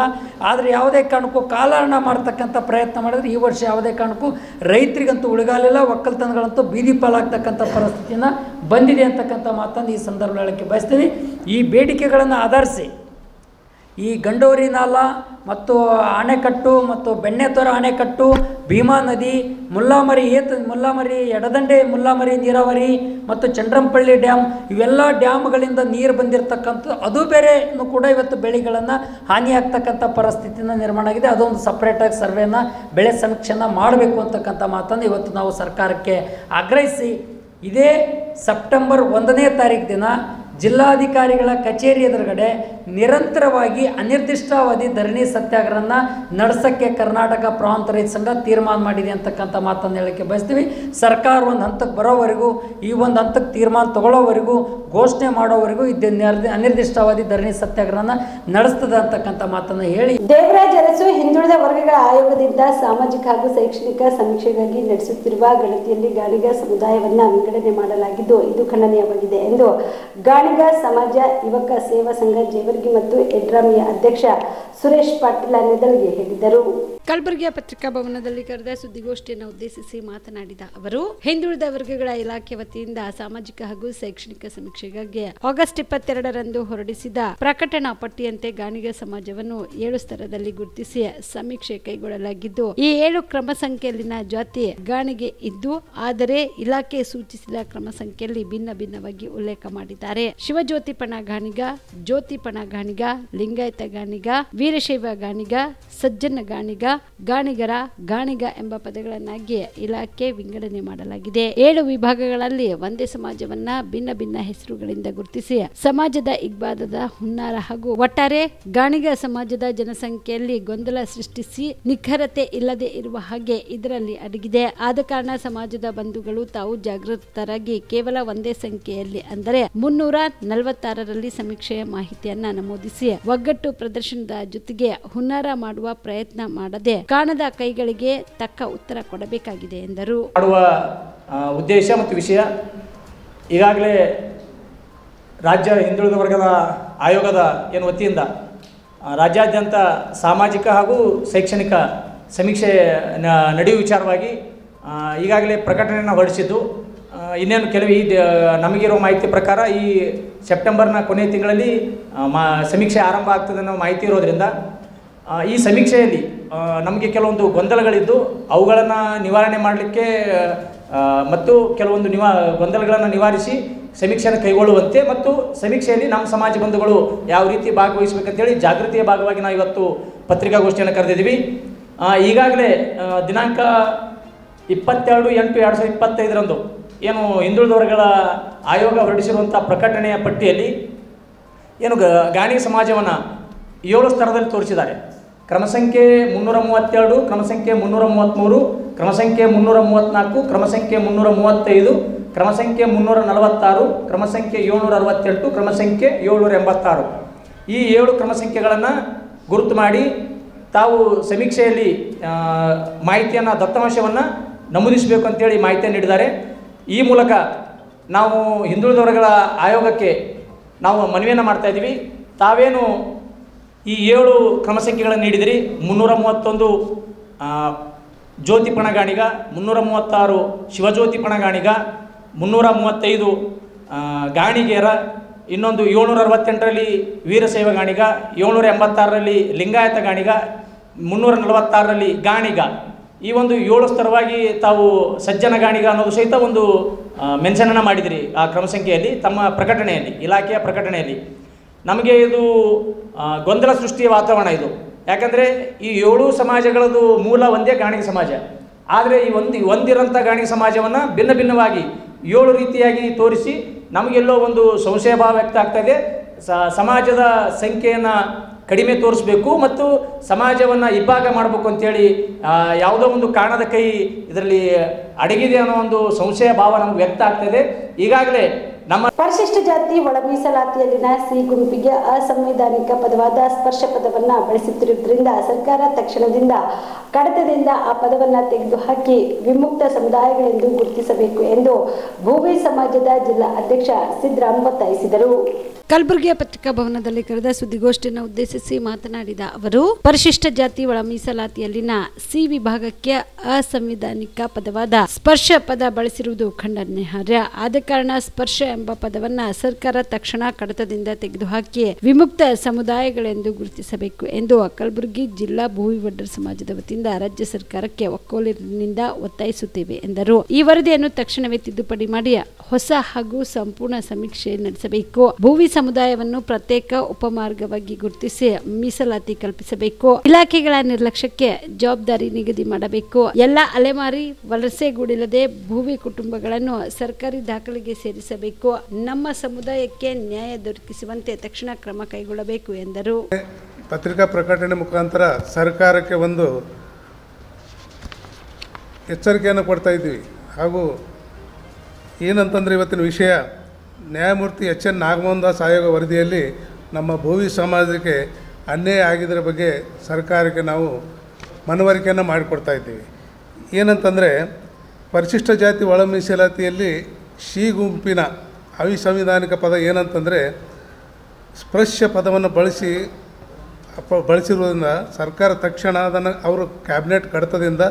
ಆದರೆ ಯಾವುದೇ ಕಾರಣಕ್ಕೂ ಕಾಲಹರಣ ಮಾಡ್ತಕ್ಕಂಥ ಪ್ರಯತ್ನ ಮಾಡಿದ್ರೆ ಈ ವರ್ಷ ಯಾವುದೇ ಕಾರಣಕ್ಕೂ ರೈತರಿಗಂತೂ ಉಳಿಗಾಲಿಲ್ಲ, ಒಕ್ಕಲ್ತನಗಳಂತೂ ಬೀದಿ ಪಾಲಾಗ್ತಕ್ಕಂಥ ಪರಿಸ್ಥಿತಿಯನ್ನು ಬಂದಿದೆ ಅಂತಕ್ಕಂಥ ಮಾತನ್ನು ಈ ಸಂದರ್ಭ ಹೇಳೋಕ್ಕೆ ಬಯಸ್ತೀನಿ. ಈ ಬೇಡಿಕೆಗಳನ್ನು ಆಧರಿಸಿ ಈ ಗಂಡೋರಿ ನಾಲಾ ಮತ್ತು ಅಣೆಕಟ್ಟು ಮತ್ತು ಬೆಣ್ಣೆತೊರೆ ಅಣೆಕಟ್ಟು, ಭೀಮಾ ನದಿ, ಮುಲ್ಲಾಮರಿ ಎಡದಂಡೆ ಮುಲ್ಲಾಮರಿ ನೀರಾವರಿ ಮತ್ತು ಚಂದ್ರಂಪಳ್ಳಿ ಡ್ಯಾಮ್, ಇವೆಲ್ಲ ಡ್ಯಾಮ್ಗಳಿಂದ ನೀರು ಬಂದಿರತಕ್ಕಂಥ ಅದು ಬೇರೆನೂ ಕೂಡ ಇವತ್ತು ಬೆಳೆಗಳನ್ನು ಹಾನಿಯಾಗ್ತಕ್ಕಂಥ ಪರಿಸ್ಥಿತಿನ ನಿರ್ಮಾಣ ಆಗಿದೆ. ಅದೊಂದು ಸಪ್ರೇಟಾಗಿ ಸರ್ವೆನ ಬೆಳೆ ಸಮೀಕ್ಷೆನ ಮಾಡಬೇಕು ಅಂತಕ್ಕಂಥ ಮಾತನ್ನು ಇವತ್ತು ನಾವು ಸರ್ಕಾರಕ್ಕೆ ಆಗ್ರಹಿಸಿ ಇದೇ ಸೆಪ್ಟೆಂಬರ್ 1ನೇ ತಾರೀಕು ದಿನ ಜಿಲ್ಲಾಧಿಕಾರಿಗಳ ಕಚೇರಿ ಎದುರುಗಡೆ ನಿರಂತರವಾಗಿ ಅನಿರ್ದಿಷ್ಟಾವಧಿ ಧರಣಿ ಸತ್ಯಾಗ್ರಹನ ನಡೆಸೋಕ್ಕೆ ಕರ್ನಾಟಕ ಪ್ರಾಂತ ರೈತ ಸಂಘ ತೀರ್ಮಾನ ಮಾಡಿದೆ ಅಂತಕ್ಕಂಥ ಮಾತನ್ನು ಹೇಳೋಕ್ಕೆ ಬಯಸ್ತೀವಿ. ಸರ್ಕಾರ ಒಂದು ಹಂತಕ್ಕೆ ಬರೋವರೆಗೂ, ಈ ಒಂದು ಹಂತಕ್ಕೆ ತೀರ್ಮಾನ ತಗೊಳ್ಳೋವರೆಗೂ, ಘೋಷಣೆ ಮಾಡೋವರೆಗೂ ಅನಿರ್ದಿಷ್ಟಾವಧಿ ಧರಣಿ ಸತ್ಯಾಗ್ರಹನ ನಡೆಸ್ತದೆ ಅಂತಕ್ಕಂಥ ಮಾತನ್ನು ಹೇಳಿ,
ದೇವರಾಜ್ ಅರಸು ಹಿಂದುಳಿದ ವರ್ಗಗಳ ಆಯೋಗದಿಂದ ಸಾಮಾಜಿಕ ಹಾಗೂ ಶೈಕ್ಷಣಿಕ ಸಮೀಕ್ಷೆಗಾಗಿ ನಡೆಸುತ್ತಿರುವ ಗಣತಿಯಲ್ಲಿ ಗಾಣಿಗ ಸಮುದಾಯವನ್ನು ವಿಂಗಡಣೆ ಮಾಡಲಾಗಿದ್ದು ಇದು ಖಂಡನೀಯವಾಗಿದೆ ಎಂದು ಗಾಣಿಗ ಸಮಾಜ ಯುವಕ ಸೇವಾ ಸಂಘ ಜೇವರ್ಗಿ ಮತ್ತು ಎಡ್ರಾಮಿಯ ಅಧ್ಯಕ್ಷ ಸುರೇಶ್ ಪಾಟೀಲ ನೆದಲ್ಗೆ ಹೇಳಿದರು. ಕಲಬುರಗಿಯ ಪತ್ರಿಕಾ ಭವನದಲ್ಲಿ ಕರೆದ ಸುದ್ದಿಗೋಷ್ಠಿಯನ್ನು ಉದ್ದೇಶಿಸಿ ಮಾತನಾಡಿದ ಅವರು, ಹಿಂದುಳಿದ ವರ್ಗಗಳ ಇಲಾಖೆ ವತಿಯಿಂದ ಸಾಮಾಜಿಕ ಹಾಗೂ ಶೈಕ್ಷಣಿಕ ಸಮೀಕ್ಷೆಗಾಗಿ ಆಗಸ್ಟ್ 22ರಂದು ಹೊರಡಿಸಿದ ಪ್ರಕಟಣಾ ಪಟ್ಟಿಯಂತೆ ಗಾಣಿಗ ಸಮಾಜವನ್ನು 7 ಸ್ತರದಲ್ಲಿ ಗುರುತಿಸಿ ಸಮೀಕ್ಷೆ ಕೈಗೊಳ್ಳಲಾಗಿದ್ದು, ಈ 7 ಕ್ರಮ ಸಂಖ್ಯೆಯಲ್ಲಿನ ಜಾತಿ ಗಾಣಿಗೆ ಇದ್ದು, ಆದರೆ ಇಲಾಖೆ ಸೂಚಿಸಿದ ಕ್ರಮ ಸಂಖ್ಯೆಯಲ್ಲಿ ಭಿನ್ನವಾಗಿ ಉಲ್ಲೇಖ ಮಾಡಿದ್ದಾರೆ. ಶಿವಜ್ಯೋತಿಪಣ ಗಾಣಿಗ, ಜ್ಯೋತಿಪಣ ಗಾಣಿಗ, ಲಿಂಗಾಯತ ಗಾಣಿಗ, ವೀರಶೈವ ಗಾಣಿಗ, ಸಜ್ಜನ ಗಾಣಿಗ, ಗಾಣಿಗರ, ಗಾಣಿಗ ಎಂಬ ಪದಗಳನ್ನಾಗಿ ಇಲಾಖೆ ವಿಂಗಡಣೆ ಮಾಡಲಾಗಿದೆ. 7 ವಿಭಾಗಗಳಲ್ಲಿ ಒಂದೇ ಸಮಾಜವನ್ನ ಭಿನ್ನ ಹೆಸರುಗಳಿಂದ ಗುರುತಿಸಿ ಸಮಾಜದ ಇಗ್ಬಾದದ ಹುನ್ನಾರ ಹಾಗೂ ಒಟ್ಟಾರೆ ಗಾಣಿಗ ಸಮಾಜದ ಜನಸಂಖ್ಯೆಯಲ್ಲಿ ಗೊಂದಲ ಸೃಷ್ಟಿಸಿ ನಿಖರತೆ ಇಲ್ಲದೆ ಇರುವ ಹಾಗೆ ಇದರಲ್ಲಿ ಅಡಗಿದೆ. ಆದ ಕಾರಣ ಸಮಾಜದ ಬಂಧುಗಳು ತಾವು ಜಾಗೃತರಾಗಿ ಕೇವಲ ಒಂದೇ ಸಂಖ್ಯೆಯಲ್ಲಿ ಅಂದರೆ 346ರಲ್ಲಿ ಸಮೀಕ್ಷೆಯ ಮಾಹಿತಿಯನ್ನ ನಮೂದಿಸಿ ಒಗ್ಗಟ್ಟು ಪ್ರದರ್ಶನದ ಜೊತೆಗೆ ಹುನ್ನಾರ ಮಾಡುವ ಪ್ರಯತ್ನ ಮಾಡದೆ ಕಾಣದ ಕೈಗಳಿಗೆ ತಕ್ಕ ಉತ್ತರ ಕೊಡಬೇಕಾಗಿದೆ ಎಂದರು.
ಮಾಡುವ ಉದ್ದೇಶ ಮತ್ತು ವಿಷಯ ಈಗಾಗಲೇ ರಾಜ್ಯ ಹಿಂದುಳಿದ ವರ್ಗದ ಆಯೋಗದ ವತಿಯಿಂದ ರಾಜ್ಯಾದ್ಯಂತ ಸಾಮಾಜಿಕ ಹಾಗೂ ಶೈಕ್ಷಣಿಕ ಸಮೀಕ್ಷೆ ನಡೆಯುವ ವಿಚಾರವಾಗಿ ಈಗಾಗಲೇ ಪ್ರಕಟಣೆಯನ್ನು ಹೊರಡಿಸಿದ್ದು, ಇನ್ನೇನು ಕೆಲವು ನಮಗಿರೋ ಮಾಹಿತಿ ಪ್ರಕಾರ ಈ ಸೆಪ್ಟೆಂಬರ್ನ ಕೊನೆಯ ತಿಂಗಳಲ್ಲಿ ಸಮೀಕ್ಷೆ ಆರಂಭ ಆಗ್ತದೆ ಅನ್ನೋ ಮಾಹಿತಿ ಇರೋದರಿಂದ ಈ ಸಮೀಕ್ಷೆಯಲ್ಲಿ ನಮಗೆ ಕೆಲವೊಂದು ಗೊಂದಲಗಳಿದ್ದು ಅವುಗಳನ್ನು ನಿವಾರಣೆ ಮಾಡಲಿಕ್ಕೆ ಮತ್ತು ಕೆಲವೊಂದು ಗೊಂದಲಗಳನ್ನು ನಿವಾರಿಸಿ ಸಮೀಕ್ಷೆಯನ್ನು ಕೈಗೊಳ್ಳುವಂತೆ ಮತ್ತು ಸಮೀಕ್ಷೆಯಲ್ಲಿ ನಮ್ಮ ಸಮಾಜ ಬಂಧುಗಳು ಯಾವ ರೀತಿ ಭಾಗವಹಿಸಬೇಕಂತೇಳಿ ಜಾಗೃತಿಯ ಭಾಗವಾಗಿ ನಾವು ಇವತ್ತು ಪತ್ರಿಕಾಗೋಷ್ಠಿಯನ್ನು ಕರೆದಿದ್ದೀವಿ. ಈಗಾಗಲೇ ದಿನಾಂಕ 22/8/2025 ಏನು ಹಿಂದುಳಿದ ವರ್ಗಗಳ ಆಯೋಗ ಹೊರಡಿಸಿರುವಂಥ ಪ್ರಕಟಣೆಯ ಪಟ್ಟಿಯಲ್ಲಿ ಗಾಣಿಗ ಸಮಾಜವನ್ನು 7 ಸ್ತರದಲ್ಲಿ ತೋರಿಸಿದ್ದಾರೆ. ಕ್ರಮ ಸಂಖ್ಯೆ 332, ಕ್ರಮ ಸಂಖ್ಯೆ 333, ಕ್ರಮ ಸಂಖ್ಯೆ 334, ಕ್ರಮ ಸಂಖ್ಯೆ 335, ಕ್ರಮ ಸಂಖ್ಯೆ 346, ಕ್ರಮ ಸಂಖ್ಯೆ 768, ಕ್ರಮ ಸಂಖ್ಯೆ 786 ಈ 7 ಕ್ರಮ ಸಂಖ್ಯೆಗಳನ್ನು ಗುರುತು ಮಾಡಿ ತಾವು ಸಮೀಕ್ಷೆಯಲ್ಲಿ ಮಾಹಿತಿಯನ್ನು ದತ್ತಾಂಶವನ್ನು ನಮೂದಿಸಬೇಕು ಅಂತೇಳಿ ಮಾಹಿತಿಯನ್ನು ನೀಡಿದ್ದಾರೆ. ಈ ಮೂಲಕ ನಾವು ಹಿಂದುಳಿದ ವರ್ಗಗಳ ಆಯೋಗಕ್ಕೆ ನಾವು ಮನವಿಯನ್ನು ಮಾಡ್ತಾಯಿದ್ದೀವಿ. ತಾವೇನು ಈ 7 ಕ್ರಮ ಸಂಖ್ಯೆಗಳನ್ನು ನೀಡಿದಿರಿ, 331 ಜ್ಯೋತಿಪಣ ಗಾಣಿಗ, 336 ಶಿವಜ್ಯೋತಿಪಣ ಗಾಣಿಗ, 335 ಗಾಣಿಗೆಯರ, ಇನ್ನೊಂದು 768ರಲ್ಲಿ ವೀರಶೈವ ಗಾಣಿಗ, 786ರಲ್ಲಿ ಲಿಂಗಾಯತ ಗಾಣಿಗ, 346ರಲ್ಲಿ ಗಾಣಿಗ, ಈ ಒಂದು 7 ಸ್ತರವಾಗಿ ತಾವು ಸಜ್ಜನ ಗಾಣಿಗ ಅನ್ನೋದು ಸಹಿತ ಒಂದು ಮೆನ್ಷನನ್ನು ಮಾಡಿದಿರಿ ಆ ಕ್ರಮ ಸಂಖ್ಯೆಯಲ್ಲಿ ತಮ್ಮ ಪ್ರಕಟಣೆಯಲ್ಲಿ, ಇಲಾಖೆಯ ಪ್ರಕಟಣೆಯಲ್ಲಿ. ನಮಗೆ ಇದು ಗೊಂದಲ ಸೃಷ್ಟಿಯ ವಾತಾವರಣ ಇದು. ಯಾಕಂದರೆ ಈ 7 ಸಮಾಜಗಳದ್ದು ಮೂಲ ಒಂದೇ ಗಾಣಿಗ ಸಮಾಜ. ಆದರೆ ಈ ಒಂದಿರೋಂಥ ಗಾಣಿಗ ಸಮಾಜವನ್ನು ಭಿನ್ನ ಭಿನ್ನವಾಗಿ 7 ರೀತಿಯಾಗಿ ತೋರಿಸಿ ನಮಗೆಲ್ಲೋ ಒಂದು ಸಂಶಯ ಭಾವ ವ್ಯಕ್ತ ಆಗ್ತಾಯಿದೆ. ಸಮಾಜದ ಸಂಖ್ಯೆಯನ್ನು ಕಡಿಮೆ ತೋರಿಸಬೇಕು ಮತ್ತು ಸಮಾಜವನ್ನು ಇಬ್ಬಾಗ ಮಾಡಬೇಕು ಅಂತೇಳಿ ಯಾವುದೋ ಒಂದು ಕಾರಣದ ಕೈ ಇದರಲ್ಲಿ ಅಡಗಿದೆ ಅನ್ನೋ ಒಂದು ಸಂಶಯ ಭಾವ ನಮ್ಗೆ ವ್ಯಕ್ತ ಆಗ್ತಾಯಿದೆ. ಈಗಾಗಲೇ ನಮ್ಮ
ಪರಿಶಿಷ್ಟ ಜಾತಿ ಒಳ ಮೀಸಲಾತಿಯಲ್ಲಿನ ಸಿ ಗುಂಪಿಗೆ ಅಸಂವಿಧಾನಿಕ ಪದವಾದ ಸ್ಪರ್ಶ ಪದವನ್ನ ಬಳಸುತ್ತಿರುವುದರಿಂದ ಸರ್ಕಾರ ತಕ್ಷಣದಿಂದ ಕಡತದಿಂದ ಆ ಪದವನ್ನ ತೆಗೆದುಹಾಕಿ ವಿಮುಕ್ತ ಸಮುದಾಯಗಳೆಂದು ಗುರುತಿಸಬೇಕು ಎಂದು ಭೂವಿ ಸಮಾಜದ ಜಿಲ್ಲಾ ಅಧ್ಯಕ್ಷ ಸಿದ್ದರಾಮ್ ಒತ್ತಾಯಿಸಿದರು. ಕಲಬುರಗಿಯ ಪತ್ರಿಕಾ ಭವನದಲ್ಲಿ ಕರೆದ ಸುದ್ದಿಗೋಷ್ಠಿಯನ್ನು ಉದ್ದೇಶಿಸಿ ಮಾತನಾಡಿದ ಅವರು, ಪರಿಶಿಷ್ಟ ಜಾತಿ ಒಳ ಮೀಸಲಾತಿಯಲ್ಲಿನ ಸಿ ವಿಭಾಗಕ್ಕೆ ಅಸಂವಿಧಾನಿಕ ಪದವಾದ ಸ್ಪರ್ಶ ಪದ ಬಳಸಿರುವುದು ಖಂಡನಾರ್ಹ. ಆದ ಕಾರಣ ಸ್ಪರ್ಶ ಎಂಬ ಪದವನ್ನ ಸರ್ಕಾರ ತಕ್ಷಣ ಕಡತದಿಂದ ತೆಗೆದುಹಾಕಿ ವಿಮುಕ್ತ ಸಮುದಾಯಗಳೆಂದು ಗುರುತಿಸಬೇಕು ಎಂದು ಕಲಬುರಗಿ ಜಿಲ್ಲಾ ಭೂವಿ ವಡ್ಡರ ಸಮಾಜದ ವತಿಯಿಂದ ರಾಜ್ಯ ಸರ್ಕಾರಕ್ಕೆ ಒಕ್ಕೊಲಿನಿಂದ ಒತ್ತಾಯಿಸುತ್ತೇವೆ ಎಂದರು. ಈ ವರದಿಯನ್ನು ತಕ್ಷಣವೇ ತಿದ್ದುಪಡಿ ಮಾಡಿ ಹೊಸ ಹಾಗೂ ಸಂಪೂರ್ಣ ಸಮೀಕ್ಷೆ ನಡೆಸಬೇಕು. ಭೂವಿ ಸಮುದಾಯವನ್ನು ಪ್ರತ್ಯೇಕ ಉಪಮಾರ್ಗವಾಗಿ ಗುರುತಿಸಿ ಮೀಸಲಾತಿ ಕಲ್ಪಿಸಬೇಕು. ಇಲಾಖೆಗಳ ನಿರ್ಲಕ್ಷ್ಯಕ್ಕೆ ಜವಾಬ್ದಾರಿ ನಿಗದಿ ಮಾಡಬೇಕು. ಎಲ್ಲ ಅಲೆಮಾರಿ ವಲಸೆಗೂಡಿಲ್ಲದೆ ಭೂವಿ ಕುಟುಂಬಗಳನ್ನು ಸರ್ಕಾರಿ ದಾಖಲೆಗೆ ಸೇರಿಸಬೇಕು. ನಮ್ಮ ಸಮುದಾಯಕ್ಕೆ ನ್ಯಾಯ ದೊರಕಿಸುವಂತೆ ತಕ್ಷಣ ಕ್ರಮ ಕೈಗೊಳ್ಳಬೇಕು ಎಂದರು.
ಪತ್ರಿಕಾ ಪ್ರಕಟಣೆ ಮುಖಾಂತರ ಸರ್ಕಾರಕ್ಕೆ ಒಂದು ಎಚ್ಚರಿಕೆಯನ್ನು ಕೊಡ್ತಾ ಇದ್ದೀವಿ. ಹಾಗೂ ಏನಂತಂದರೆ ಇವತ್ತಿನ ವಿಷಯ, ನ್ಯಾಯಮೂರ್ತಿ ಎಚ್.ಎನ್. ನಾಗಮೋಹನ್ ದಾಸ್ ಆಯೋಗ ವರದಿಯಲ್ಲಿ ನಮ್ಮ ಭೂವಿ ಸಮಾಜಕ್ಕೆ ಅನ್ಯಾಯ ಆಗಿದ್ದರ ಬಗ್ಗೆ ಸರ್ಕಾರಕ್ಕೆ ನಾವು ಮನವರಿಕೆಯನ್ನು ಮಾಡಿಕೊಡ್ತಾ ಇದ್ದೀವಿ. ಏನಂತಂದರೆ, ಪರಿಶಿಷ್ಟ ಜಾತಿ ಒಳ ಮೀಸಲಾತಿಯಲ್ಲಿ ಸಿ ಗುಂಪಿನ ಅವಿಸಂವಿಧಾನಿಕ ಪದ ಏನಂತಂದರೆ ಸ್ಪರ್ಶ ಪದವನ್ನು ಬಳಸಿರುವುದರಿಂದ ಸರ್ಕಾರ ತಕ್ಷಣ ಅದನ್ನು ಅವರು ಕ್ಯಾಬಿನೆಟ್ ಕಡತದಿಂದ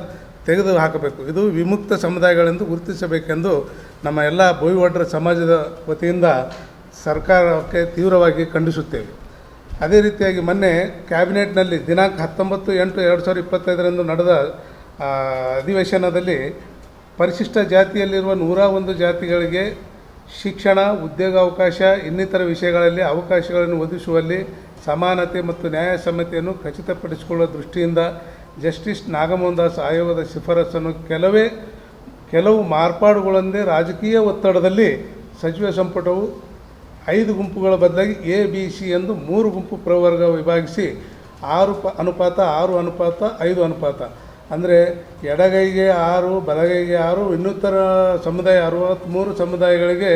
ತೆಗೆದು ಹಾಕಬೇಕು. ಇದು ವಿಮುಕ್ತ ಸಮುದಾಯಗಳೆಂದು ಗುರುತಿಸಬೇಕೆಂದು ನಮ್ಮ ಎಲ್ಲ ಭೂವಿ ವಡ್ಡರ ಸಮಾಜದ ವತಿಯಿಂದ ಸರ್ಕಾರಕ್ಕೆ ತೀವ್ರವಾಗಿ ಖಂಡಿಸುತ್ತೇವೆ. ಅದೇ ರೀತಿಯಾಗಿ ಮೊನ್ನೆ ಕ್ಯಾಬಿನೆಟ್ನಲ್ಲಿ ದಿನಾಂಕ 19/8/2025 ನಡೆದ ಅಧಿವೇಶನದಲ್ಲಿ ಪರಿಶಿಷ್ಟ ಜಾತಿಯಲ್ಲಿರುವ 101 ಜಾತಿಗಳಿಗೆ ಶಿಕ್ಷಣ, ಉದ್ಯೋಗಾವಕಾಶ ಇನ್ನಿತರ ವಿಷಯಗಳಲ್ಲಿ ಅವಕಾಶಗಳನ್ನು ಒದಗಿಸುವಲ್ಲಿ ಸಮಾನತೆ ಮತ್ತು ನ್ಯಾಯಸಮ್ಮತೆಯನ್ನು ಖಚಿತಪಡಿಸಿಕೊಳ್ಳುವ ದೃಷ್ಟಿಯಿಂದ ಜಸ್ಟಿಸ್ ನಾಗಮೋಹನ್ ದಾಸ್ ಆಯೋಗದ ಶಿಫಾರಸನ್ನು ಕೆಲವು ಮಾರ್ಪಾಡುಗಳೊಂದೇ ರಾಜಕೀಯ ಒತ್ತಡದಲ್ಲಿ ಸಚಿವ ಸಂಪುಟವು 5 ಗುಂಪುಗಳ ಬದಲಾಗಿ ABC ಎಂದು 3 ಗುಂಪು ಪ್ರವರ್ಗ ವಿಭಾಗಿಸಿ 6:6:5 ಅಂದರೆ ಎಡಗೈಗೆ 6, ಬಲಗೈಗೆ 6, ಇನ್ನಿತರ ಸಮುದಾಯ 63 ಸಮುದಾಯಗಳಿಗೆ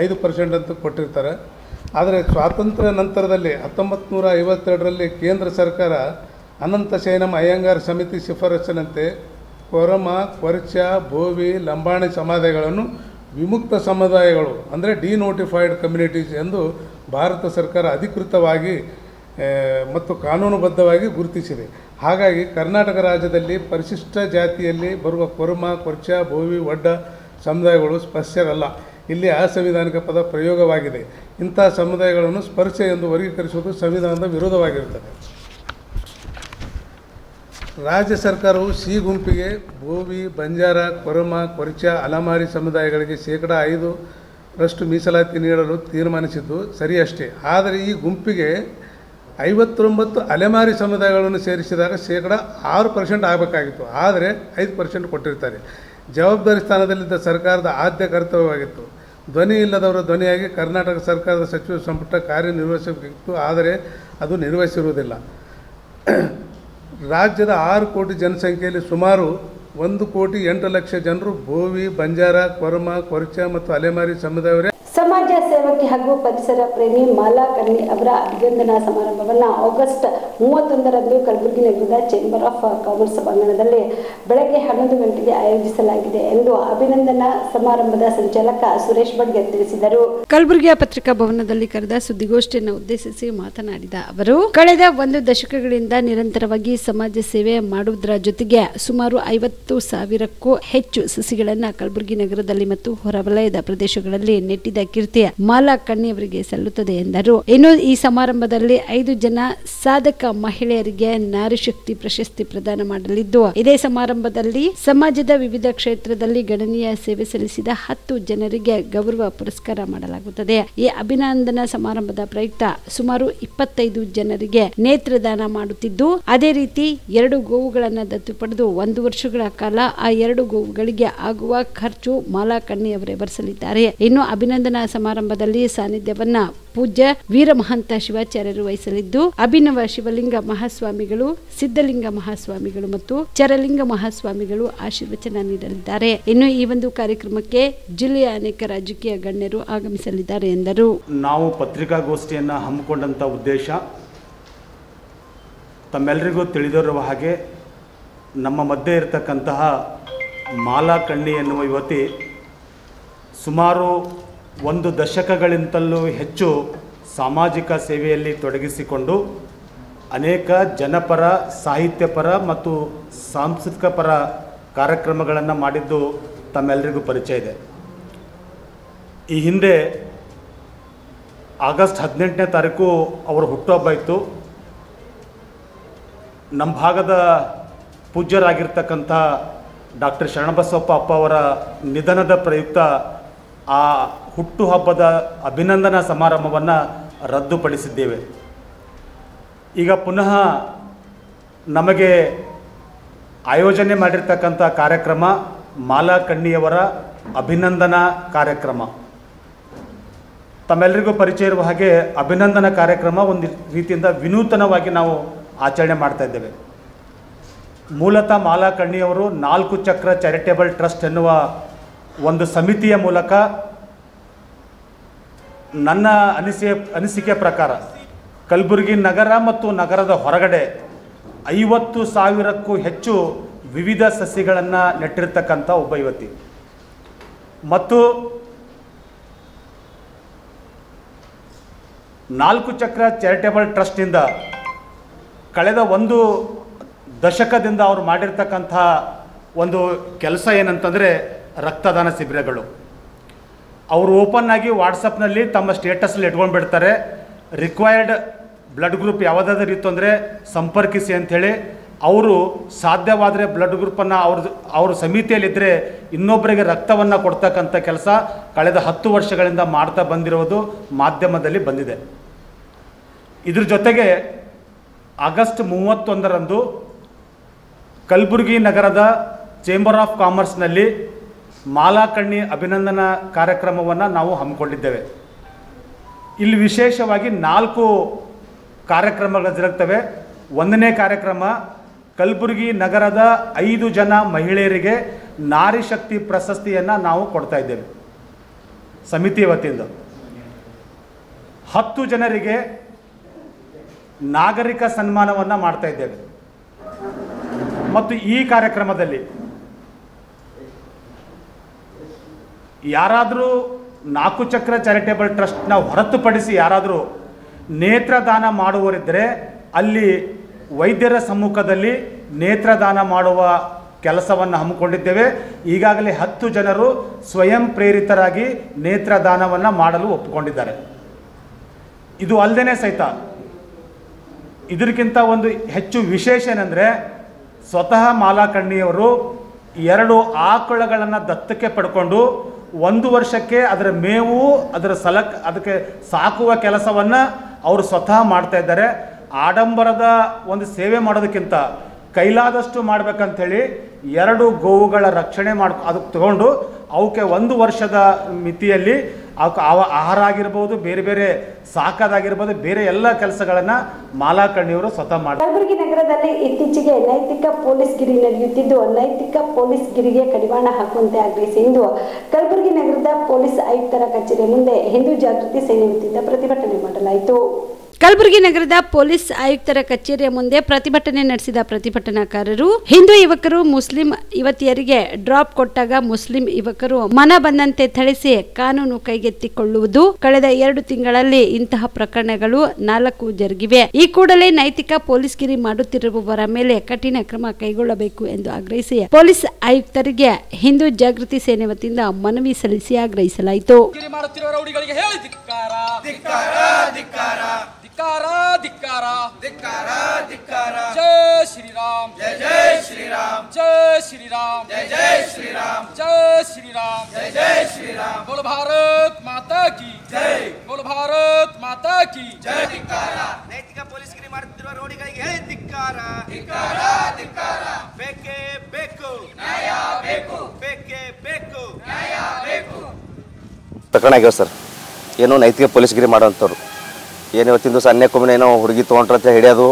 5% ಅಂತ ಕೊಟ್ಟಿರ್ತಾರೆ. ಆದರೆ ಸ್ವಾತಂತ್ರ್ಯ ನಂತರದಲ್ಲಿ 1952ರಲ್ಲಿ ಕೇಂದ್ರ ಸರ್ಕಾರ ಅನಂತಶಯನಂ ಅಯ್ಯಂಗಾರ್ ಸಮಿತಿ ಶಿಫಾರಸಿನಂತೆ ಕೊರಮ, ಕೊರ್ಚ, ಬೋವಿ, ಲಂಬಾಣಿ ಸಮುದಾಯಗಳನ್ನು ವಿಮುಕ್ತ ಸಮುದಾಯಗಳು ಅಂದರೆ ಡಿನೋಟಿಫೈಡ್ ಕಮ್ಯುನಿಟೀಸ್ ಎಂದು ಭಾರತ ಸರ್ಕಾರ ಅಧಿಕೃತವಾಗಿ ಮತ್ತು ಕಾನೂನುಬದ್ಧವಾಗಿ ಗುರುತಿಸಿದೆ. ಹಾಗಾಗಿ ಕರ್ನಾಟಕ ರಾಜ್ಯದಲ್ಲಿ ಪರಿಶಿಷ್ಟ ಜಾತಿಯಲ್ಲಿ ಬರುವ ಕೊರಮ, ಕೊರ್ಚ, ಬೋವಿ, ವಡ್ಡ ಸಮುದಾಯಗಳು ಸ್ಪರ್ಶರಲ್ಲ. ಇಲ್ಲಿ ಅಸಂವಿಧಾನಿಕ ಪದ ಪ್ರಯೋಗವಾಗಿದೆ. ಇಂಥ ಸಮುದಾಯಗಳನ್ನು ಸ್ಪರ್ಶ ಎಂದು ವರ್ಗೀಕರಿಸುವುದು ಸಂವಿಧಾನದ ವಿರೋಧವಾಗಿರುತ್ತದೆ. ರಾಜ್ಯ ಸರ್ಕಾರವು ಸಿ ಗುಂಪಿಗೆ ಬೋವಿ, ಬಂಜಾರ, ಕೊರಮ, ಕೊರ್ಚ, ಅಲಮಾರಿ ಸಮುದಾಯಗಳಿಗೆ 5% ಮೀಸಲಾತಿ ನೀಡಲು ತೀರ್ಮಾನಿಸಿದ್ದು ಸರಿಯಷ್ಟೇ. ಆದರೆ ಈ ಗುಂಪಿಗೆ 59 ಅಲೆಮಾರಿ ಸಮುದಾಯಗಳನ್ನು ಸೇರಿಸಿದಾಗ 6% ಆಗಬೇಕಾಗಿತ್ತು. ಆದರೆ 5% ಕೊಟ್ಟಿರ್ತಾರೆ. ಜವಾಬ್ದಾರಿ ಸ್ಥಾನದಲ್ಲಿದ್ದ ಸರ್ಕಾರದ ಆದ್ಯ ಕರ್ತವ್ಯವಾಗಿತ್ತು. ಧ್ವನಿ ಇಲ್ಲದವರ ಧ್ವನಿಯಾಗಿ ಕರ್ನಾಟಕ ಸರ್ಕಾರದ ಸಚಿವ ಸಂಪುಟ ಕಾರ್ಯನಿರ್ವಹಿಸಬೇಕಿತ್ತು. ಆದರೆ ಅದು ನಿರ್ವಹಿಸಿರುವುದಿಲ್ಲ. ರಾಜ್ಯದ 6 ಕೋಟಿ ಜನಸಂಖ್ಯೆಯಲ್ಲಿ ಸುಮಾರು 1,08,00,000 ಜನರು ಬೋವಿ, ಬಂಜಾರ, ಕೊರಮ, ಕೊರ್ಚ ಮತ್ತು ಅಲೆಮಾರಿ ಸಮುದಾಯವರೇ.
ಸಮಾಜ ಸೇವಕಿ ಹಾಗೂ ಪರಿಸರ ಪ್ರೇಮಿ ಮಾಲಾ ಕರ್ಣಿ ಅವರ ಅಭಿನಂದನಾ ಸಮಾರಂಭವನ್ನು ಆಗಸ್ಟ್ 31ರಂದು ಕಲಬುರಗಿ ನಗರದ ಚೇಂಬರ್ ಆಫ್ ಕಾಮರ್ಸ್ ಸಭಾಂಗಣದಲ್ಲಿ ಬೆಳಗ್ಗೆ 11 ಗಂಟೆಗೆ ಆಯೋಜಿಸಲಾಗಿದೆ ಎಂದು ಅಭಿನಂದನಾ ಸಮಾರಂಭದ ಸಂಚಾಲಕ ಸುರೇಶ್ ಬಡ್ಗೆ ತಿಳಿಸಿದರು. ಕಲಬುರಗಿಯ ಪತ್ರಿಕಾ ಭವನದಲ್ಲಿ ಕರೆದ ಸುದ್ದಿಗೋಷ್ಠಿಯನ್ನು ಉದ್ದೇಶಿಸಿ ಮಾತನಾಡಿದ ಅವರು, ಕಳೆದ 1 ದಶಕಗಳಿಂದ ನಿರಂತರವಾಗಿ ಸಮಾಜ ಸೇವೆ ಮಾಡುವುದರ ಜೊತೆಗೆ ಸುಮಾರು 50,000ಕ್ಕೂ ಹೆಚ್ಚು ಸಸಿಗಳನ್ನು ಕಲಬುರಗಿ ನಗರದಲ್ಲಿ ಮತ್ತು ಹೊರವಲಯದ ಪ್ರದೇಶಗಳಲ್ಲಿ ನೆಟ್ಟಿದ ಕೀರ್ತಿ ಮಾಲಾ ಕಣ್ಣಿಯವರಿಗೆ ಸಲ್ಲುತ್ತದೆ ಎಂದರು. ಇನ್ನು ಈ ಸಮಾರಂಭದಲ್ಲಿ 5 ಜನ ಸಾಧಕ ಮಹಿಳೆಯರಿಗೆ ನಾರಿ ಶಕ್ತಿ ಪ್ರಶಸ್ತಿ ಪ್ರದಾನ ಮಾಡಲಿದ್ದು, ಇದೇ ಸಮಾರಂಭದಲ್ಲಿ ಸಮಾಜದ ವಿವಿಧ ಕ್ಷೇತ್ರದಲ್ಲಿ ಗಣನೀಯ ಸೇವೆ ಸಲ್ಲಿಸಿದ 10 ಜನರಿಗೆ ಗೌರವ ಪುರಸ್ಕಾರ ಮಾಡಲಾಗುತ್ತದೆ. ಈ ಅಭಿನಂದನಾ ಸಮಾರಂಭದ ಪ್ರಯುಕ್ತ ಸುಮಾರು 25 ಜನರಿಗೆ ನೇತ್ರದಾನ ಮಾಡುತ್ತಿದ್ದು, ಅದೇ ರೀತಿ 2 ಗೋವುಗಳನ್ನು ದತ್ತು ಪಡೆದು 1 ವರ್ಷಗಳ ಕಾಲ ಆ 2 ಗೋವುಗಳಿಗೆ ಆಗುವ ಖರ್ಚು ಮಾಲಾ ಕಣ್ಣಿಯವರೇ ಭರಿಸಲಿದ್ದಾರೆ. ಇನ್ನು ಅಭಿನಂದನಾ ಸಮಾರಂಭದಲ್ಲಿ ಸಾನ್ನಿಧ್ಯವನ್ನ ಪೂಜ್ಯ ವೀರಮಹಂತ ಶಿವಾಚಾರ್ಯರು ವಹಿಸಲಿದ್ದು, ಅಭಿನವ ಶಿವಲಿಂಗ ಮಹಾಸ್ವಾಮಿಗಳು, ಸಿದ್ಧಲಿಂಗ ಮಹಾಸ್ವಾಮಿಗಳು ಮತ್ತು ಚರಲಿಂಗ ಮಹಾಸ್ವಾಮಿಗಳು ಆಶೀರ್ವಚನ ನೀಡಲಿದ್ದಾರೆ. ಇನ್ನು ಈ ಒಂದು ಕಾರ್ಯಕ್ರಮಕ್ಕೆ ಜಿಲ್ಲೆಯ ಅನೇಕ ರಾಜಕೀಯ ಗಣ್ಯರು ಆಗಮಿಸಲಿದ್ದಾರೆ ಎಂದರು.
ನಾವು ಪತ್ರಿಕಾಗೋಷ್ಠಿಯನ್ನು ಹಮ್ಮಿಕೊಂಡಂಥ ಉದ್ದೇಶ ತಮ್ಮೆಲ್ಲರಿಗೂ ತಿಳಿದಿರುವ ಹಾಗೆ ನಮ್ಮ ಮಧ್ಯೆ ಇರತಕ್ಕಂತಹ ಮಾಲಾ ಕಣ್ಣಿ ಎನ್ನುವ ಯುವತಿ ಸುಮಾರು 1 ದಶಕಗಳಿಂತಲೂ ಹೆಚ್ಚು ಸಾಮಾಜಿಕ ಸೇವೆಯಲ್ಲಿ ತೊಡಗಿಸಿಕೊಂಡು ಅನೇಕ ಜನಪರ, ಸಾಹಿತ್ಯಪರ ಮತ್ತು ಸಾಂಸ್ಕೃತಿಕ ಪರ ಕಾರ್ಯಕ್ರಮಗಳನ್ನು ಮಾಡಿದ್ದು ತಮ್ಮೆಲ್ಲರಿಗೂ ಪರಿಚಯ ಇದೆ. ಈ ಹಿಂದೆ ಆಗಸ್ಟ್ 18ನೇ ತಾರೀಕು ಅವರ ಹುಟ್ಟುಹಬ್ಬ ಇತ್ತು. ನಮ್ಮ ಭಾಗದ ಪೂಜ್ಯರಾಗಿರ್ತಕ್ಕಂಥ ಡಾಕ್ಟರ್ ಶರಣಬಸವಪ್ಪ ಅಪ್ಪ ಅವರ ನಿಧನದ ಪ್ರಯುಕ್ತ ಆ ಹುಟ್ಟುಹಬ್ಬದ ಅಭಿನಂದನಾ ಸಮಾರಂಭವನ್ನು ರದ್ದುಪಡಿಸಿದ್ದೇವೆ. ಈಗ ಪುನಃ ನಮಗೆ ಆಯೋಜನೆ ಮಾಡಿರ್ತಕ್ಕಂಥ ಕಾರ್ಯಕ್ರಮ ಮಾಲಾ ಕಣ್ಣಿಯವರ ಅಭಿನಂದನಾ ಕಾರ್ಯಕ್ರಮ. ತಮ್ಮೆಲ್ಲರಿಗೂ ಪರಿಚಯ ಇರುವ ಹಾಗೆ ಅಭಿನಂದನಾ ಕಾರ್ಯಕ್ರಮ ಒಂದು ರೀತಿಯಿಂದ ವಿನೂತನವಾಗಿ ನಾವು ಆಚರಣೆ ಮಾಡ್ತಾ ಇದ್ದೇವೆ. ಮೂಲತಃ ಮಾಲಾ ಕಣ್ಣಿಯವರು 4 ಚಕ್ರ ಚಾರಿಟೇಬಲ್ ಟ್ರಸ್ಟ್ ಎನ್ನುವ ಒಂದು ಸಮಿತಿಯ ಮೂಲಕ ನನ್ನ ಅನಿಸಿಕೆ ಪ್ರಕಾರ ಕಲಬುರಗಿ ನಗರ ಮತ್ತು ನಗರದ ಹೊರಗಡೆ 50,000ಕ್ಕೂ ಹೆಚ್ಚು ವಿವಿಧ ಸಸಿಗಳನ್ನು ನೆಟ್ಟಿರ್ತಕ್ಕಂಥ ಒಬ್ಬ ಯುವತಿ ಮತ್ತು 4 ಚಕ್ರ ಚಾರಿಟೇಬಲ್ ಟ್ರಸ್ಟ್ನಿಂದ ಕಳೆದ 1 ದಶಕದಿಂದ ಅವರು ಮಾಡಿರ್ತಕ್ಕಂಥ ಒಂದು ಕೆಲಸ ಏನಂತಂದರೆ ರಕ್ತದಾನ ಶಿಬಿರಗಳು. ಅವರು ಓಪನ್ ಆಗಿ ವಾಟ್ಸಪ್ನಲ್ಲಿ ತಮ್ಮ ಸ್ಟೇಟಸ್ಲ್ಲಿ ಇಟ್ಕೊಂಡು ಬಿಡ್ತಾರೆ, ರಿಕ್ವೈರ್ಡ್ ಬ್ಲಡ್ ಗ್ರೂಪ್ ಯಾವುದಾದ್ರೂ ಇತ್ತು ಅಂದರೆ ಸಂಪರ್ಕಿಸಿ ಅಂಥೇಳಿ. ಅವರು ಸಾಧ್ಯವಾದರೆ ಬ್ಲಡ್ ಗ್ರೂಪನ್ನು ಅವ್ರ ಸಮಿತಿಯಲ್ಲಿದ್ದರೆ ಇನ್ನೊಬ್ಬರಿಗೆ ರಕ್ತವನ್ನು ಕೊಡ್ತಕ್ಕಂಥ ಕೆಲಸ ಕಳೆದ 10 ವರ್ಷಗಳಿಂದ ಮಾಡ್ತಾ ಬಂದಿರೋದು ಮಾಧ್ಯಮದಲ್ಲಿ ಬಂದಿದೆ. ಇದ್ರ ಜೊತೆಗೆ ಆಗಸ್ಟ್ 31ರಂದು ಕಲಬುರಗಿ ನಗರದ ಚೇಂಬರ್ ಆಫ್ ಕಾಮರ್ಸ್ನಲ್ಲಿ ಮಾಲಾ ಕಣ್ಣಿ ಅಭಿನಂದನಾ ಕಾರ್ಯಕ್ರಮವನ್ನು ನಾವು ಹಮ್ಮಿಕೊಂಡಿದ್ದೇವೆ. ಇಲ್ಲಿ ವಿಶೇಷವಾಗಿ 4 ಕಾರ್ಯಕ್ರಮಗಳು ಜರುಗ್ತವೆ. 1ನೇ ಕಾರ್ಯಕ್ರಮ ಕಲಬುರಗಿ ನಗರದ 5 ಜನ ಮಹಿಳೆಯರಿಗೆ ನಾರಿ ಶಕ್ತಿ ಪ್ರಶಸ್ತಿಯನ್ನು ನಾವು ಕೊಡ್ತಾ ಇದ್ದೇವೆ ಸಮಿತಿಯ ವತಿಯಿಂದ. 10 ಜನರಿಗೆ ನಾಗರಿಕ ಸನ್ಮಾನವನ್ನು ಮಾಡ್ತಾ ಇದ್ದೇವೆ. ಮತ್ತು ಈ ಕಾರ್ಯಕ್ರಮದಲ್ಲಿ ಯಾರಾದರೂ 4 ಚಕ್ರ ಚಾರಿಟೇಬಲ್ ಟ್ರಸ್ಟ್ನ ಹೊರತುಪಡಿಸಿ ಯಾರಾದರೂ ನೇತ್ರದಾನ ಮಾಡುವವರಿದ್ದರೆ ಅಲ್ಲಿ ವೈದ್ಯರ ಸಮ್ಮುಖದಲ್ಲಿ ನೇತ್ರದಾನ ಮಾಡುವ ಕೆಲಸವನ್ನು ಹಮ್ಮಿಕೊಂಡಿದ್ದೇವೆ. ಈಗಾಗಲೇ 10 ಜನರು ಸ್ವಯಂ ಪ್ರೇರಿತರಾಗಿ ನೇತ್ರದಾನವನ್ನು ಮಾಡಲು ಒಪ್ಪಿಕೊಂಡಿದ್ದಾರೆ. ಇದು ಅಲ್ಲದೇ ಸಹಿತ ಇದಕ್ಕಿಂತ ಒಂದು ಹೆಚ್ಚು ವಿಶೇಷ ಏನಂದರೆ ಸ್ವತಃ ಮಾಲಾ ಕಣ್ಣಿಯವರು 2 ಆಕಳುಗಳನ್ನು ದತ್ತಕ್ಕೆ ಪಡ್ಕೊಂಡು 1 ವರ್ಷಕ್ಕೆ ಅದರ ಮೇವು ಅದಕ್ಕೆ ಸಾಕುವ ಕೆಲಸವನ್ನು ಅವರು ಸ್ವತಃ ಮಾಡ್ತಾ ಇದ್ದಾರೆ. ಆಡಂಬರದ ಒಂದು ಸೇವೆ ಮಾಡೋದಕ್ಕಿಂತ ಕೈಲಾದಷ್ಟು ಮಾಡಬೇಕಂಥೇಳಿ 2 ಗೋವುಗಳ ರಕ್ಷಣೆ ಅದಕ್ಕೆ ತಗೊಂಡು ಅವಕ್ಕೆ 1 ವರ್ಷದ ಮಿತಿಯಲ್ಲಿ ಆಹಾರ ಆಗಿರ್ಬೋದು, ಬೇರೆ ಬೇರೆ ಸಾಕೋದಾಗಿರ್ಬೋದು, ಬೇರೆ ಎಲ್ಲ ಕೆಲಸಗಳನ್ನು ಮಾಲಾ ಕಣ್ಣಿಯವರು ಸ್ವತಃ ಮಾಡ್ತಾರೆ.
ಕಲಬುರಗಿ ನಗರದಲ್ಲಿ ಇತ್ತೀಚೆಗೆ ನೈತಿಕ ಪೊಲೀಸ್ ಗಿರಿ ನಡೆಯುತ್ತಿದ್ದು, ನೈತಿಕ ಪೊಲೀಸ್ ಗಿರಿಗೆ ಕಡಿವಾಣ ಹಾಕುವಂತೆ ಆಗ್ರಹಿಸಿ ಇಂದು ಕಲಬುರಗಿ ನಗರದ ಪೊಲೀಸ್ ಆಯುಕ್ತರ ಕಚೇರಿ ಮುಂದೆ ಹಿಂದೂ ಜಾಗೃತಿ ಸೇನೆ ವತಿಯಿಂದ ಪ್ರತಿಭಟನೆ ಮಾಡಲಾಯಿತು. ಕಲಬುರಗಿ ನಗರದ ಪೊಲೀಸ್ ಆಯುಕ್ತರ ಕಚೇರಿಯ ಮುಂದೆ ಪ್ರತಿಭಟನೆ ನಡೆಸಿದ ಪ್ರತಿಭಟನಾಕಾರರು ಹಿಂದೂ ಯುವಕರು ಮುಸ್ಲಿಂ ಯುವತಿಯರಿಗೆ ಡ್ರಾಪ್ ಕೊಟ್ಟಾಗ ಮುಸ್ಲಿಂ ಯುವಕರು ಮನ ಬಂದಂತೆ ಥಳಿಸಿ ಕಾನೂನು ಕೈಗೆತ್ತಿಕೊಳ್ಳುವುದು, ಕಳೆದ 2 ತಿಂಗಳಲ್ಲಿ ಇಂತಹ ಪ್ರಕರಣಗಳು 4 ಜರುಗಿವೆ. ಈ ಕೂಡಲೇ ನೈತಿಕ ಪೊಲೀಸ್ಗಿರಿ ಮಾಡುತ್ತಿರುವವರ ಮೇಲೆ ಕಠಿಣ ಕ್ರಮ ಕೈಗೊಳ್ಳಬೇಕು ಎಂದು ಆಗ್ರಹಿಸಿ ಪೊಲೀಸ್ ಆಯುಕ್ತರಿಗೆ ಹಿಂದೂ ಜಾಗೃತಿ ಸೇನೆ ವತಿಯಿಂದ ಮನವಿ ಸಲ್ಲಿಸಿ ಆಗ್ರಹಿಸಲಾಯಿತು.
जय श्री राम, जय जय श्री राम, जय श्री राम, जय जय श्री राम, जय श्री राम, जय जय श्री राम. बोल भारत माता की जय, बोल भारत माता की जय. ಧಿಕ್ಕಾರ ನೈತಿಕ ಪೊಲೀಸ್ಗಿರಿ ಮಾಡುತ್ತಿರುವ ರೋಡಿಗಳಿಗೆ ಹೇಳಿ ಧಿಕ್ಕಾರ, ಧಿಕ್ಕಾರ, ಧಿಕ್ಕಾರ. ಬೇಕೇ ಬೇಕು ನ್ಯಾಯ, ಬೇಕು ಬೇಕೇ ಬೇಕು ನ್ಯಾಯ, ಬೇಕು.
ಪ್ರಕರಣ ಆಗ್ಯಾವ ಸರ್. ಏನೋ ನೈತಿಕ ಪೊಲೀಸ್ಗಿರಿ ಮಾಡೋಂಥವ್ರು ಏನು ಇವತ್ತಿನ ದಿವಸ ಅನ್ಯಕೊಮ್ಮೆ ಏನೋ ಹುಡುಗಿ ತೊಗೊಂಡ್ರಂತ ಹಿಡಿಯೋದು,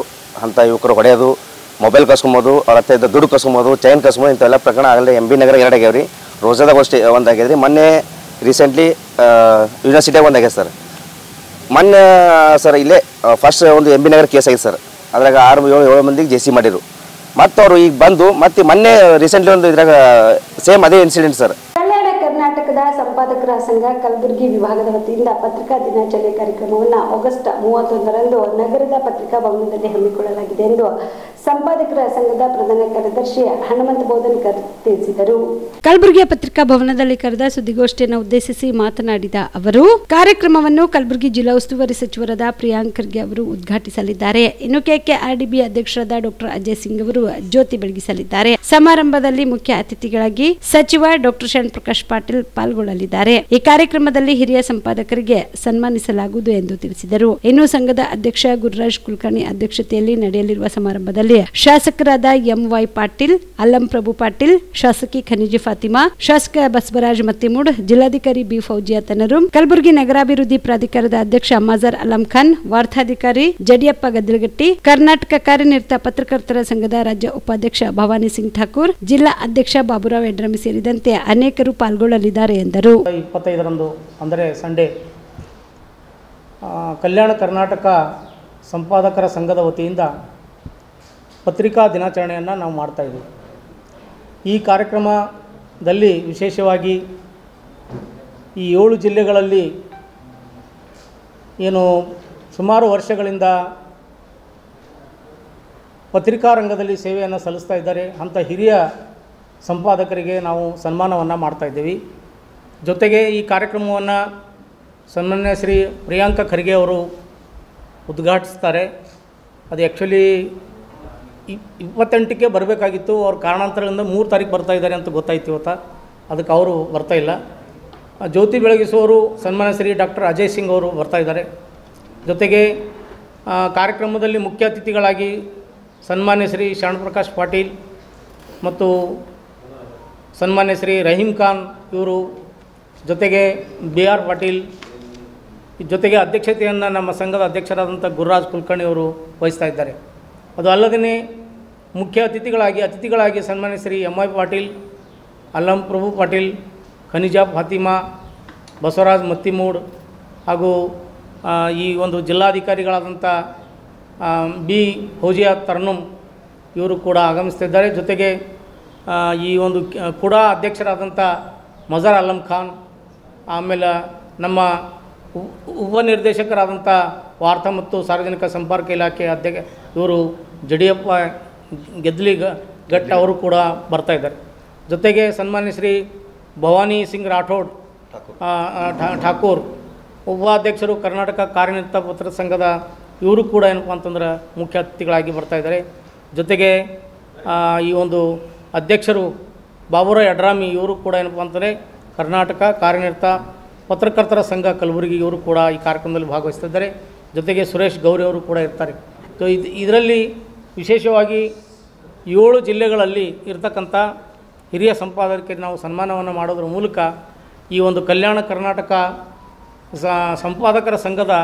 ಅಂಥ ಯುವಕರು ಹೊಡೆಯೋದು, ಮೊಬೈಲ್ ಕಸ್ಕೊಂಬೋದು, ಅವ್ರ ಹತ್ರ ಇದ್ದ ದುಡ್ಡು ಕಸ್ಕೊಂಬೋದು, ಚೈನ್ ಕಸ್ಕೊಂಬೋದು, ಇಂಥವೆಲ್ಲ ಪ್ರಕರಣ ಆಗಲೇ MB ನಗರ 2 ಆಗ್ಯಾವ ರೀ. ರೋಜಾದಾಗ ಒಂದು ಆಗ್ಯದ ರೀ. ಮೊನ್ನೆ ರೀಸೆಂಟ್ಲಿ ಯೂನಿವರ್ಸಿಟಿಯಾಗ ಒಂದು ಆಗ್ಯದ ಸರ್. ಮೊನ್ನೆ ಸರ್ ಇಲ್ಲೇ ಫಸ್ಟ್ ಒಂದು MB ನಗರ ಕೇಸ್ ಆಗಿದೆ ಸರ್. ಅದ್ರಾಗ 6-7 ಮಂದಿಗೆ JC ಮಾಡಿರು. ಮತ್ತು ಅವರು ಈಗ ಬಂದು ಮತ್ತೆ ಮೊನ್ನೆ ರೀಸೆಂಟ್ಲಿ ಒಂದು ಇದ್ರಾಗ ಸೇಮ್ ಅದೇ ಇನ್ಸಿಡೆಂಟ್ ಸರ್.
ಕಲ್ಯಾಣ ಕರ್ನಾಟಕದ ಸಂಪಾದಕರ ಸಂಘ ಕಲಬುರಗಿ ವಿಭಾಗದ ವತಿಯಿಂದ ಪತ್ರಿಕಾ ದಿನಾಚರಣೆ ಕಾರ್ಯಕ್ರಮವನ್ನು ಆಗಸ್ಟ್ 31ರಂದು ನಗರದ ಪತ್ರಿಕಾ ಭವನದಲ್ಲಿ ಹಮ್ಮಿಕೊಳ್ಳಲಾಗಿದೆ ಎಂದು ಸಂಪಾದಕರ ಸಂಘದ ಪ್ರಧಾನ ಕಾರ್ಯದರ್ಶಿ ಹನುಮಂತ ಬೋಧನ್ಕರ್ ತಿಳಿಸಿದರು. ಕಲಬುರಗಿಯ ಪತ್ರಿಕಾ ಭವನದಲ್ಲಿ ಕರೆದ ಸುದ್ದಿಗೋಷ್ಠಿಯನ್ನು ಉದ್ದೇಶಿಸಿ ಮಾತನಾಡಿದ ಅವರು, ಕಾರ್ಯಕ್ರಮವನ್ನು ಕಲಬುರಗಿ ಜಿಲ್ಲಾ ಉಸ್ತುವಾರಿ ಸಚಿವರಾದ ಪ್ರಿಯಾಂಕ್ ಖರ್ಗೆ ಅವರು ಉದ್ಘಾಟಿಸಲಿದ್ದಾರೆ. ಇನ್ನು KKRDB ಅಧ್ಯಕ್ಷರಾದ ಡಾಕ್ಟರ್ ಅಜಯ್ ಸಿಂಗ್ ಅವರು ಜ್ಯೋತಿ ಬೆಳಗಿಸಲಿದ್ದಾರೆ. ಸಮಾರಂಭದಲ್ಲಿ ಮುಖ್ಯ ಅತಿಥಿಗಳಾಗಿ ಸಚಿವ ಡಾಕ್ಟರ್ ಶರಣ್ ಪ್ರಕಾಶ್ ಪಾಟೀಲ್ ಪಾಲ್ಗೊಳ್ಳಲಿದ್ದಾರೆ. ಈ ಕಾರ್ಯಕ್ರಮದಲ್ಲಿ ಹಿರಿಯ ಸಂಪಾದಕರಿಗೆ ಸನ್ಮಾನಿಸಲಾಗುವುದು ಎಂದು ತಿಳಿಸಿದರು. ಇನ್ನು ಸಂಘದ ಅಧ್ಯಕ್ಷ ಗುರುರಾಜ್ ಕುಲಕರ್ಣಿ ಅಧ್ಯಕ್ಷತೆಯಲ್ಲಿ ನಡೆಯಲಿರುವ ಸಮಾರಂಭದಲ್ಲಿ ಶಾಸಕರಾದ MY ಪಾಟೀಲ್, ಅಲ್ಲಂ ಪ್ರಭು ಪಾಟೀಲ್, ಶಾಸಕಿ ಖನಿಜಿ ಫಾತಿಮಾ, ಶಾಸಕ ಬಸವರಾಜ್ ಮತ್ತಿಮೂಡ್, ಜಿಲ್ಲಾಧಿಕಾರಿ B ಫೌಜಿಯಾ ತನರು, ಕಲಬುರಗಿ ನಗರಾಭಿವೃದ್ಧಿ ಪ್ರಾಧಿಕಾರದ ಅಧ್ಯಕ್ಷ ಮಜಾರ್ ಅಲಂ ಖಾನ್, ವಾರ್ತಾಧಿಕಾರಿ ಜಡಿಯಪ್ಪ ಗದ್ದಲಗಟ್ಟಿ, ಕರ್ನಾಟಕ ಕಾರ್ಯನಿರತ ಪತ್ರಕರ್ತರ ಸಂಘದ ರಾಜ್ಯ ಉಪಾಧ್ಯಕ್ಷ ಭವಾನಿ ಸಿಂಗ್ ಠಾಕೂರ್, ಜಿಲ್ಲಾ ಅಧ್ಯಕ್ಷ ಬಾಬುರಾವ್ ಯಡ್ರಾಮಿ ಸೇರಿದಂತೆ ಅನೇಕರು ಪಾಲ್ಗೊಳ್ಳಲಿದ್ದಾರೆ ಎಂದರು.
25ರಂದು ಅಂದರೆ ಸಂಡೇ ಕಲ್ಯಾಣ ಕರ್ನಾಟಕ ಸಂಪಾದಕರ ಸಂಘದ ವತಿಯಿಂದ ಪತ್ರಿಕಾ ದಿನಾಚರಣೆಯನ್ನು ನಾವು ಮಾಡ್ತಾಯಿದ್ದೀವಿ. ಈ ಕಾರ್ಯಕ್ರಮದಲ್ಲಿ ವಿಶೇಷವಾಗಿ ಈ 7 ಜಿಲ್ಲೆಗಳಲ್ಲಿ ಏನು ಸುಮಾರು ವರ್ಷಗಳಿಂದ ಪತ್ರಿಕಾ ರಂಗದಲ್ಲಿ ಸೇವೆಯನ್ನು ಸಲ್ಲಿಸ್ತಾ ಇದ್ದಾರೆ ಅಂಥ ಹಿರಿಯ ಸಂಪಾದಕರಿಗೆ ನಾವು ಸನ್ಮಾನವನ್ನು ಮಾಡ್ತಾಯಿದ್ದೀವಿ. ಜೊತೆಗೆ ಈ ಕಾರ್ಯಕ್ರಮವನ್ನು ಸನ್ಮಾನ್ಯ ಶ್ರೀ ಪ್ರಿಯಾಂಕ ಖರ್ಗೆ ಅವರು ಉದ್ಘಾಟಿಸ್ತಾರೆ. ಅದು ಆ್ಯಕ್ಚುಲಿ 28ಕ್ಕೆ ಬರಬೇಕಾಗಿತ್ತು. ಅವ್ರ ಕಾರಣಾಂತರಗಳಿಂದ 3 ತಾರೀಕು ಬರ್ತಾ ಇದ್ದಾರೆ ಅಂತ ಗೊತ್ತಾಯ್ತು ಇವತ್ತು. ಅದಕ್ಕೆ ಅವರು ಬರ್ತಾ ಇಲ್ಲ. ಜ್ಯೋತಿ ಬೆಳಗಿಸುವವರು ಸನ್ಮಾನ್ಯ ಶ್ರೀ ಡಾಕ್ಟರ್ ಅಜಯ್ ಸಿಂಗ್ ಅವರು ಬರ್ತಾ ಇದ್ದಾರೆ. ಜೊತೆಗೆ ಕಾರ್ಯಕ್ರಮದಲ್ಲಿ ಮುಖ್ಯ ಅತಿಥಿಗಳಾಗಿ ಸನ್ಮಾನ್ಯ ಶ್ರೀ ಶರಣ್ ಪ್ರಕಾಶ್ ಪಾಟೀಲ್ ಮತ್ತು ಸನ್ಮಾನ್ಯ ಶ್ರೀ ರಹೀಂ ಖಾನ್ ಇವರು, ಜೊತೆಗೆ BR ಪಾಟೀಲ್, ಜೊತೆಗೆ ಅಧ್ಯಕ್ಷತೆಯನ್ನು ನಮ್ಮ ಸಂಘದ ಅಧ್ಯಕ್ಷರಾದಂಥ ಗುರುರಾಜ್ ಕುಲಕರ್ಣಿ ಅವರು ವಹಿಸ್ತಾ ಇದ್ದಾರೆ. ಅದು ಅಲ್ಲದೇ ಮುಖ್ಯ ಅತಿಥಿಗಳಾಗಿ ಸನ್ಮಾನ್ಯ ಶ್ರೀ MY ಪಾಟೀಲ್, ಅಲ್ಲಂ ಪ್ರಭು ಪಾಟೀಲ್, ಖನಿಜಾ ಫಾತಿಮಾ, ಬಸವರಾಜ್ ಮತ್ತಿಮೂಡ್ ಹಾಗೂ ಈ ಒಂದು ಜಿಲ್ಲಾಧಿಕಾರಿಗಳಾದಂಥ B ಫೌಜಿಯಾ ತರ್ನುಮ್ ಇವರು ಕೂಡ ಆಗಮಿಸ್ತಿದ್ದಾರೆ. ಜೊತೆಗೆ ಈ ಒಂದು ಕೂಡ ಅಧ್ಯಕ್ಷರಾದಂಥ ಮಜಾರ್ ಅಲಂ ಖಾನ್, ಆಮೇಲೆ ನಮ್ಮ ಉಪನಿರ್ದೇಶಕರಾದಂಥ ವಾರ್ತಾ ಮತ್ತು ಸಾರ್ವಜನಿಕ ಸಂಪರ್ಕ ಇಲಾಖೆ ಇವರು ಜಡಿಯಪ್ಪ ಗದ್ದಲಿಘಟ್ಟ ಅವರು ಕೂಡ ಬರ್ತಾಯಿದ್ದಾರೆ. ಜೊತೆಗೆ ಸನ್ಮಾನ್ಯ ಶ್ರೀ ಭವಾನಿ ಸಿಂಗ್ ರಾಠೋಡ್ ಠಾಕೂರ್, ಉಪಾಧ್ಯಕ್ಷರು ಕರ್ನಾಟಕ ಕಾರ್ಯನಿರತ ಪತ್ರ ಸಂಘದ ಇವರು ಕೂಡ ಏನಪ್ಪ ಅಂತಂದ್ರೆ ಮುಖ್ಯ ಅತಿಥಿಗಳಾಗಿ ಬರ್ತಾಯಿದ್ದಾರೆ. ಜೊತೆಗೆ ಈ ಒಂದು ಅಧ್ಯಕ್ಷರು ಬಾಬುರಾವ್ ಯಡ್ರಾಮಿ ಇವರು ಕೂಡ ಏನಪ್ಪ ಅಂತಂದರೆ ಕರ್ನಾಟಕ ಕಾರ್ಯನಿರತ ಪತ್ರಕರ್ತರ ಸಂಘ ಕಲಬುರಗಿ ಇವರು ಕೂಡ ಈ ಕಾರ್ಯಕ್ರಮದಲ್ಲಿ ಭಾಗವಹಿಸ್ತಿದ್ದಾರೆ. ಜೊತೆಗೆ ಸುರೇಶ್ ಗೌರಿ ಅವರು ಕೂಡ ಇರ್ತಾರೆ. ಸೊ ಇದರಲ್ಲಿ ವಿಶೇಷವಾಗಿ 7 ಜಿಲ್ಲೆಗಳಲ್ಲಿ ಇರ್ತಕ್ಕಂಥ ಹಿರಿಯ ಸಂಪಾದಕರಿಗೆ ನಾವು ಸನ್ಮಾನವನ್ನು ಮಾಡೋದ್ರ ಮೂಲಕ ಈ ಒಂದು ಕಲ್ಯಾಣ ಕರ್ನಾಟಕ ಸಂಪಾದಕರ ಸಂಘದ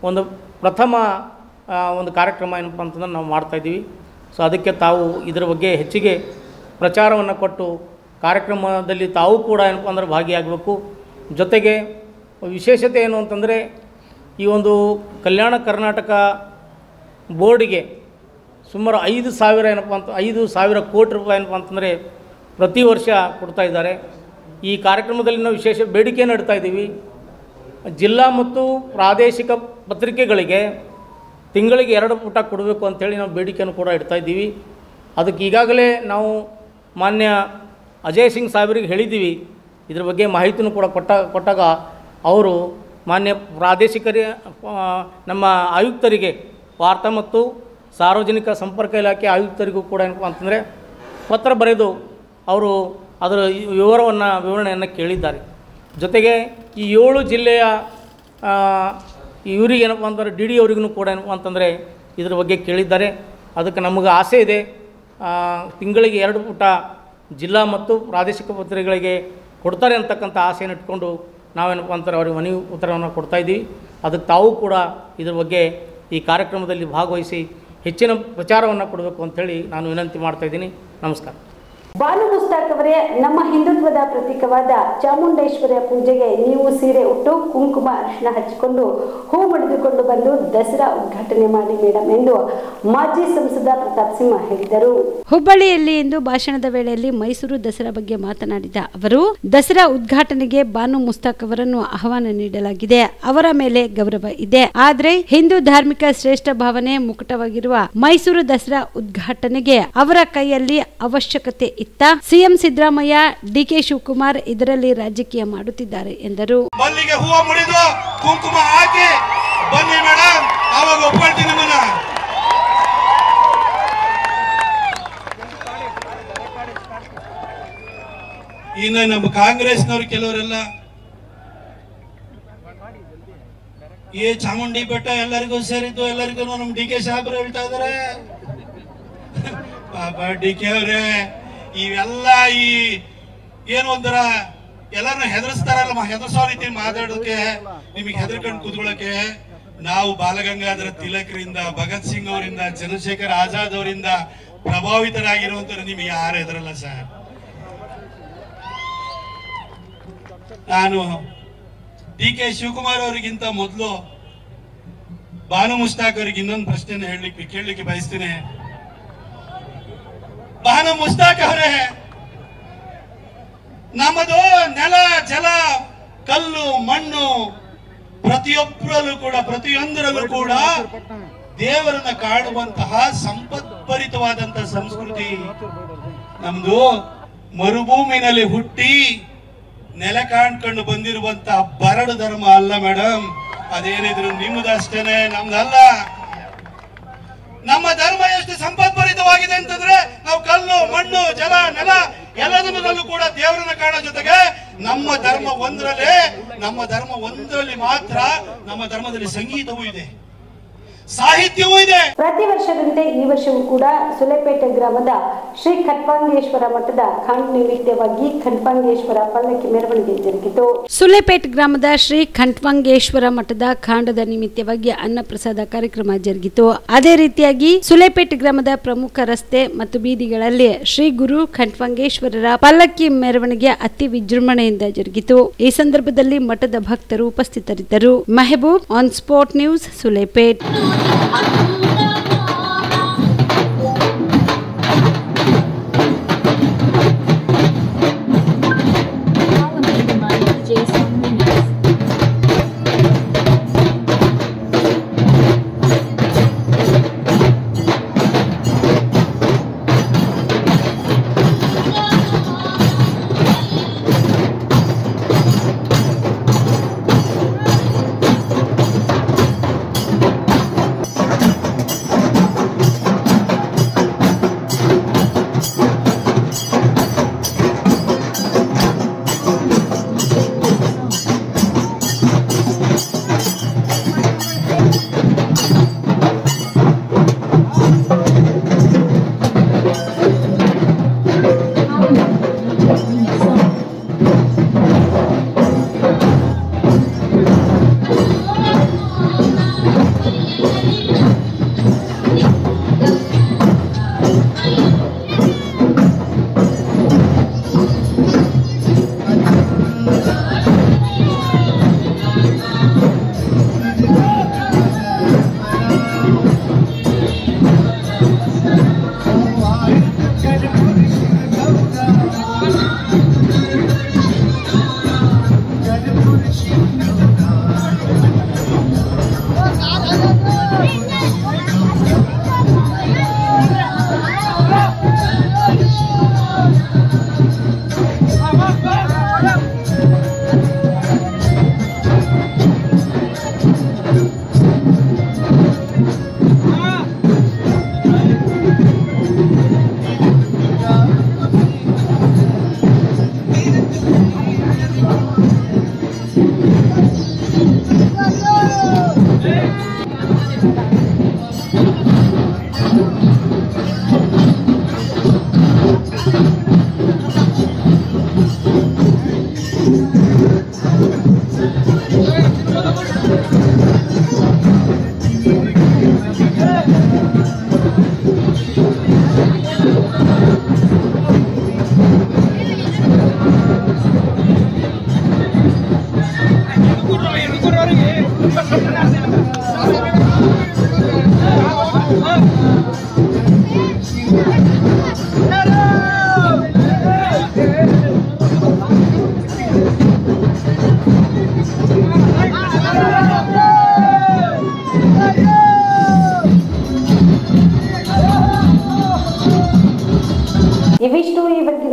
ಒಂದು ಪ್ರಥಮ ಒಂದು ಕಾರ್ಯಕ್ರಮ ಏನಪ್ಪ ಅಂತಂದ್ರೆ ನಾವು ಮಾಡ್ತಾಯಿದ್ದೀವಿ. ಸೊ ಅದಕ್ಕೆ ತಾವು ಇದರ ಬಗ್ಗೆ ಹೆಚ್ಚಿಗೆ ಪ್ರಚಾರವನ್ನು ಕೊಟ್ಟು ಕಾರ್ಯಕ್ರಮದಲ್ಲಿ ತಾವು ಕೂಡ ಏನಪ್ಪ ಅಂದ್ರೆ ಭಾಗಿಯಾಗಬೇಕು. ಜೊತೆಗೆ ವಿಶೇಷತೆ ಏನು ಅಂತಂದರೆ ಈ ಒಂದು ಕಲ್ಯಾಣ ಕರ್ನಾಟಕ ಬೋರ್ಡಿಗೆ ಸುಮಾರು 5,000 ಕೋಟಿ ರೂಪಾಯಿ ಏನಪ್ಪ ಅಂತಂದರೆ ಪ್ರತಿ ವರ್ಷ ಕೊಡ್ತಾ ಇದ್ದಾರೆ. ಈ ಕಾರ್ಯಕ್ರಮದಲ್ಲಿ ನಾವು ವಿಶೇಷ ಬೇಡಿಕೆಯನ್ನು ಇಡ್ತಾ ಇದ್ದೀವಿ. ಜಿಲ್ಲಾ ಮತ್ತು ಪ್ರಾದೇಶಿಕ ಪತ್ರಿಕೆಗಳಿಗೆ ತಿಂಗಳಿಗೆ 2 ಪುಟ ಕೊಡಬೇಕು ಅಂಥೇಳಿ ನಾವು ಬೇಡಿಕೆಯನ್ನು ಕೂಡ ಇಡ್ತಾ ಇದ್ದೀವಿ. ಅದಕ್ಕೆ ಈಗಾಗಲೇ ನಾವು ಮಾನ್ಯ ಅಜಯ್ ಸಿಂಗ್ ಸಾಹೇಬರಿಗೆ ಹೇಳಿದ್ದೀವಿ. ಇದ್ರ ಬಗ್ಗೆ ಮಾಹಿತಿನೂ ಕೂಡ ಕೊಟ್ಟಾಗ ಅವರು ಮಾನ್ಯ ಪ್ರಾದೇಶಿಕ ನಮ್ಮ ಆಯುಕ್ತರಿಗೆ, ವಾರ್ತಾ ಮತ್ತು ಸಾರ್ವಜನಿಕ ಸಂಪರ್ಕ ಇಲಾಖೆ ಆಯುಕ್ತರಿಗೂ ಕೂಡ ಏನಪ್ಪ ಅಂತಂದರೆ ಪತ್ರ ಬರೆದು ಅವರು ಅದರ ವಿವರಣೆಯನ್ನು ಕೇಳಿದ್ದಾರೆ. ಜೊತೆಗೆ ಈ 7 ಜಿಲ್ಲೆಯ ಇವರಿಗೆ ಏನಪ್ಪ ಅಂತಂದರೆ ಡಿ ಡಿ ಅವರಿಗೂ ಕೂಡ ಏನಪ್ಪ ಅಂತಂದರೆ ಇದ್ರ ಬಗ್ಗೆ ಕೇಳಿದ್ದಾರೆ. ಅದಕ್ಕೆ ನಮಗೆ ಆಸೆ ಇದೆ, ತಿಂಗಳಿಗೆ 2 ಪುಟ ಜಿಲ್ಲಾ ಮತ್ತು ಪ್ರಾದೇಶಿಕ ಪತ್ರಿಕೆಗಳಿಗೆ ಕೊಡ್ತಾರೆ ಅಂತಕ್ಕಂಥ ಆಸೆಯನ್ನು ಇಟ್ಕೊಂಡು ನಾವೇನಪ್ಪ ಅಂತಾರೆ ಅವ್ರಿಗೆ ಮನವಿ ಉತ್ತರವನ್ನು ಕೊಡ್ತಾಯಿದ್ದೀವಿ. ಅದಕ್ಕೆ ತಾವು ಕೂಡ ಇದ್ರ ಬಗ್ಗೆ ಈ ಕಾರ್ಯಕ್ರಮದಲ್ಲಿ ಭಾಗವಹಿಸಿ ಹೆಚ್ಚಿನ ಪ್ರಚಾರವನ್ನು ಕೊಡಬೇಕು ಅಂಥೇಳಿ ನಾನು ವಿನಂತಿ ಮಾಡ್ತಾಯಿದ್ದೀನಿ. ನಮಸ್ಕಾರ.
ಬಾನು ಮುಸ್ತಾಕ್ ಅವರೇ, ನಮ್ಮ ಹಿಂದುತ್ವದ ಪ್ರತೀಕವಾದ ಚಾಮುಂಡೇಶ್ವರಿಯ ಪೂಜೆಗೆ ನೀವು ಸೀರೆ ಉಟ್ಟು ಕುಂಕುಮ ಅರಿಶಿಣ ಹಚ್ಚಿಕೊಂಡು ಹೂ ಮುಡಿದುಕೊಂಡು ಬಂದು ದಸರಾ ಉದ್ಘಾಟನೆ ಮಾಡಿ ಮೇಡಮ್ ಎಂದು ಮಾಜಿ ಸಂಸದ ಪ್ರತಾಪ್ ಸಿಂಹ ಹೇಳಿದರು. ಹುಬ್ಬಳ್ಳಿಯಲ್ಲಿ ಇಂದು ಭಾಷಣದ ವೇಳೆಯಲ್ಲಿ ಮೈಸೂರು ದಸರಾ ಬಗ್ಗೆ ಮಾತನಾಡಿದ ಅವರು, ದಸರಾ ಉದ್ಘಾಟನೆಗೆ ಬಾನು ಮುಸ್ತಾಕ್ ಅವರನ್ನು ಆಹ್ವಾನ ನೀಡಲಾಗಿದೆ. ಅವರ ಮೇಲೆ ಗೌರವ ಇದೆ. ಆದ್ರೆ ಹಿಂದೂ ಧಾರ್ಮಿಕ ಶ್ರೇಷ್ಠ ಭಾವನೆ ಮುಕುಟವಾಗಿರುವ ಮೈಸೂರು ದಸರಾ ಉದ್ಘಾಟನೆಗೆ ಅವರ ಕೈಯಲ್ಲಿ ಅವಶ್ಯಕತೆ ಸಿಎಂ ಸಿದ್ದರಾಮಯ್ಯ, ಡಿಕೆ ಶಿವಕುಮಾರ್ ಇದರಲ್ಲಿ ರಾಜಕೀಯ ಮಾಡುತ್ತಿದ್ದಾರೆ ಎಂದರು.
ಮಲ್ಲಿಗೆ ಹೂವು ಮುಡಿದು ಕುಂಕುಮ ಹಾಕಿ ಬನ್ನಿ ಮೇಡಮ್, ಆವಾಗ ಒಪ್ಕೊಳ್ತೀನಿ ನಿಮ್ಮನ್ನ. ಇನ್ನು ನಮ್ಮ ಕಾಂಗ್ರೆಸ್ನವ್ರು ಕೆಲವರೆಲ್ಲ ಚಾಮುಂಡಿ ಬೆಟ್ಟ ಎಲ್ಲರಿಗೂ ಸೇರಿದ್ದು, ಎಲ್ಲರಿಗೂ ನಮ್ ಡಿ ಕೆ ಸಾಹೇಬ್ರು ಹೇಳ್ತಾ ಇದಾರೆ. ಪಾಪ ಡಿ ಕೆ ಅವ್ರೆ, ಇವೆಲ್ಲ ಈ ಏನು ಒಂಥರ ಎಲ್ಲರನ್ನ ಹೆದರ್ಸ್ತಾರಲ್ಲ, ಹೆದರ್ಸೋ ರೀತಿ ಮಾತಾಡೋಕೆ, ನಿಮಗೆ ಹೆದರ್ಕೊಂಡು ಕೂತ್ಕೊಳ್ಳೋಕೆ. ನಾವು ಬಾಲಗಂಗಾಧರ ತಿಲಕರಿಂದ, ಭಗತ್ ಸಿಂಗ್ ಅವರಿಂದ, ಚಂದ್ರಶೇಖರ್ ಆಜಾದ್ ಅವರಿಂದ ಪ್ರಭಾವಿತರಾಗಿರುವಂತ ನಿಮಗೆ ಯಾರು ಹೆದರಲ್ಲ ಸರ್. ನಾನು ಡಿ ಕೆ ಶಿವಕುಮಾರ್ ಅವರಿಗಿಂತ ಮೊದಲು ಬಾನು ಮುಸ್ತಾಕ್ ಅವರಿಗೆ ಇನ್ನೊಂದು ಪ್ರಶ್ನೆ ಕೇಳಲಿಕ್ಕೆ ಬಯಸ್ತೇನೆ. ಬಾನು ಮುಸ್ತಾಕ್ ಅವರೇ, ನಮ್ಮದು ನೆಲ, ಜಲ, ಕಲ್ಲು, ಮಣ್ಣು ಪ್ರತಿಯೊಂದರಲ್ಲೂ ಕೂಡ ದೇವರನ್ನ ಕಾಣುವಂತಹ ಸಂಪತ್ಭರಿತವಾದಂತಹ ಸಂಸ್ಕೃತಿ ನಮ್ದು. ಮರುಭೂಮಿನಲ್ಲಿ ಹುಟ್ಟಿ ನೆಲ ಕಾಣ್ಕೊಂಡು ಬಂದಿರುವಂತಹ ಬರಡು ಧರ್ಮ ಅಲ್ಲ ಮೇಡಮ್. ಅದೇನಿದ್ರು ನಿಮ್ಮದಷ್ಟೇನೆ, ನಮ್ದಲ್ಲ. ನಮ್ಮ ಧರ್ಮ ಎಷ್ಟು ಸಂಪತ್ಭರಿತವಾಗಿದೆ ಅಂತಂದ್ರೆ, ನಾವು ಕಲ್ಲು, ಮಣ್ಣು, ಜಲ, ನೆಲ ಎಲ್ಲದರಲ್ಲೂ ಕೂಡ ದೇವರನ್ನ ಕಾಣೋ ಜೊತೆಗೆ ನಮ್ಮ ಧರ್ಮ ಒಂದರಲ್ಲಿ ಮಾತ್ರ ನಮ್ಮ ಧರ್ಮದಲ್ಲಿ ಸಂಗೀತವೂ ಇದೆ, ಸಾಹಿತ್ಯವೂ ಇದೆ.
ಪ್ರತಿ ವರ್ಷದಂತೆ ಈ ವರ್ಷವೂ ಕೂಡ ಸುಲೇಪೇಟೆ ಗ್ರಾಮದ ಶ್ರೀ ಖಂಡ್ವಾಂಗೇಶ್ವರ ಮಠದ ಖಾಂಡ್ ನಿಮಿತ್ತವಾಗಿ ಖಂಡ್ವಾಂಗೇಶ್ವರ ಪಲ್ಲಕ್ಕಿ ಮೆರವಣಿಗೆ ಜರುಗಿತು. ಸುಲೇಪೇಟ್ ಗ್ರಾಮದ ಶ್ರೀ ಖಂಡ್ವಾಂಗೇಶ್ವರ ಮಠದ ಖಾಂಡದ ನಿಮಿತ್ತವಾಗಿ ಅನ್ನಪ್ರಸಾದ ಕಾರ್ಯಕ್ರಮ ಜರುಗಿತು. ಅದೇ ರೀತಿಯಾಗಿ ಸುಲೇಪೇಟ್ ಗ್ರಾಮದ ಪ್ರಮುಖ ರಸ್ತೆ ಮತ್ತು ಬೀದಿಗಳಲ್ಲಿ ಶ್ರೀ ಗುರು ಖಂಡ್ವಾಂಗೇಶ್ವರರ ಪಲ್ಲಕ್ಕಿ ಮೆರವಣಿಗೆ ಅತಿ ವಿಜೃಂಭಣೆಯಿಂದ ಜರುಗಿತು. ಈ ಸಂದರ್ಭದಲ್ಲಿ ಮಠದ ಭಕ್ತರು ಉಪಸ್ಥಿತರಿದ್ದರು. Mehboob, on spot news, Sulepet.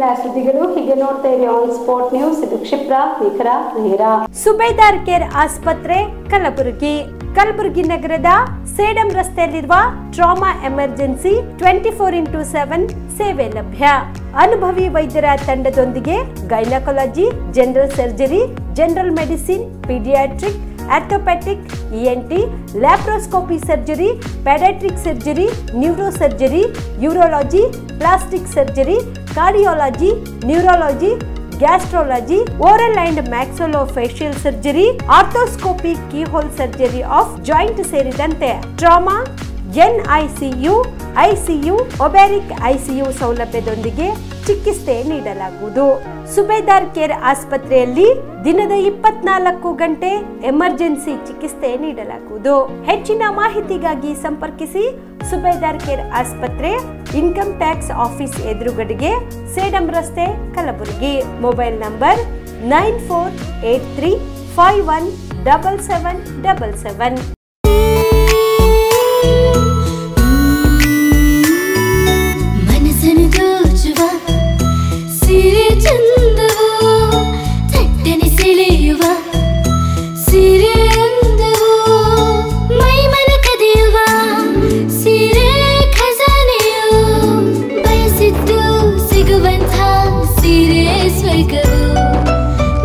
ಇವತ್ತಿನ ಸುದ್ದಿಗಳು ಹೀಗೆ ನೋಡ್ತಾ ಇರಿ ಆನ್ ಸ್ಪಾಟ್ ನ್ಯೂಸ್. ಇದು ಕ್ಷಿಪ್ರ, ನಿಖರ, ನೇರ.
ಸುಬೇದಾರ್ ಕೇರ್ ಆಸ್ಪತ್ರೆ ಕಲಬುರಗಿ. ಕಲಬುರಗಿ ನಗರದ ಸೇಡಂ ರಸ್ತೆಯಲ್ಲಿರುವ ಟ್ರಾಮಾ ಎಮರ್ಜೆನ್ಸಿ 24x7 ಸೇವೆ ಲಭ್ಯ. ಅನುಭವಿ ವೈದ್ಯರ ತಂಡದೊಂದಿಗೆ gynaecology, general surgery, general medicine, paediatric, orthopaedic, ENT, laparoscopy surgery, paediatric surgery, neuro surgery, urology, plastic surgery, cardiology, neurology, gastrology, oral and maxillofacial surgery, arthroscopy, keyhole surgery of joint ಸೇರಿದಂತೆ trauma, NICU, ICU, ಒಬ್ಯಾರಿಕ್ ICU ಸೌಲಭ್ಯದೊಂದಿಗೆ ಚಿಕಿತ್ಸೆ ನೀಡಲಾಗುವುದು. ಸುಬೇದಾರ್ care ಆಸ್ಪತ್ರೆಯಲ್ಲಿ ದಿನದ 24 ಗಂಟೆ emergency ಚಿಕಿತ್ಸೆ ನೀಡಲಾಗುವುದು. ಹೆಚ್ಚಿನ ಮಾಹಿತಿಗಾಗಿ ಸಂಪರ್ಕಿಸಿ ಸುಬೇದಾರ್ ಕೇರ್ ಆಸ್ಪತ್ರೆ, ಇನ್ಕಮ್ ಟ್ಯಾಕ್ಸ್ ಆಫೀಸ್ ಎದುರುಗಡೆಗೆ, ಸೇಡಂ ರಸ್ತೆ, ಕಲಬುರಗಿ. Mobile number 9483517777.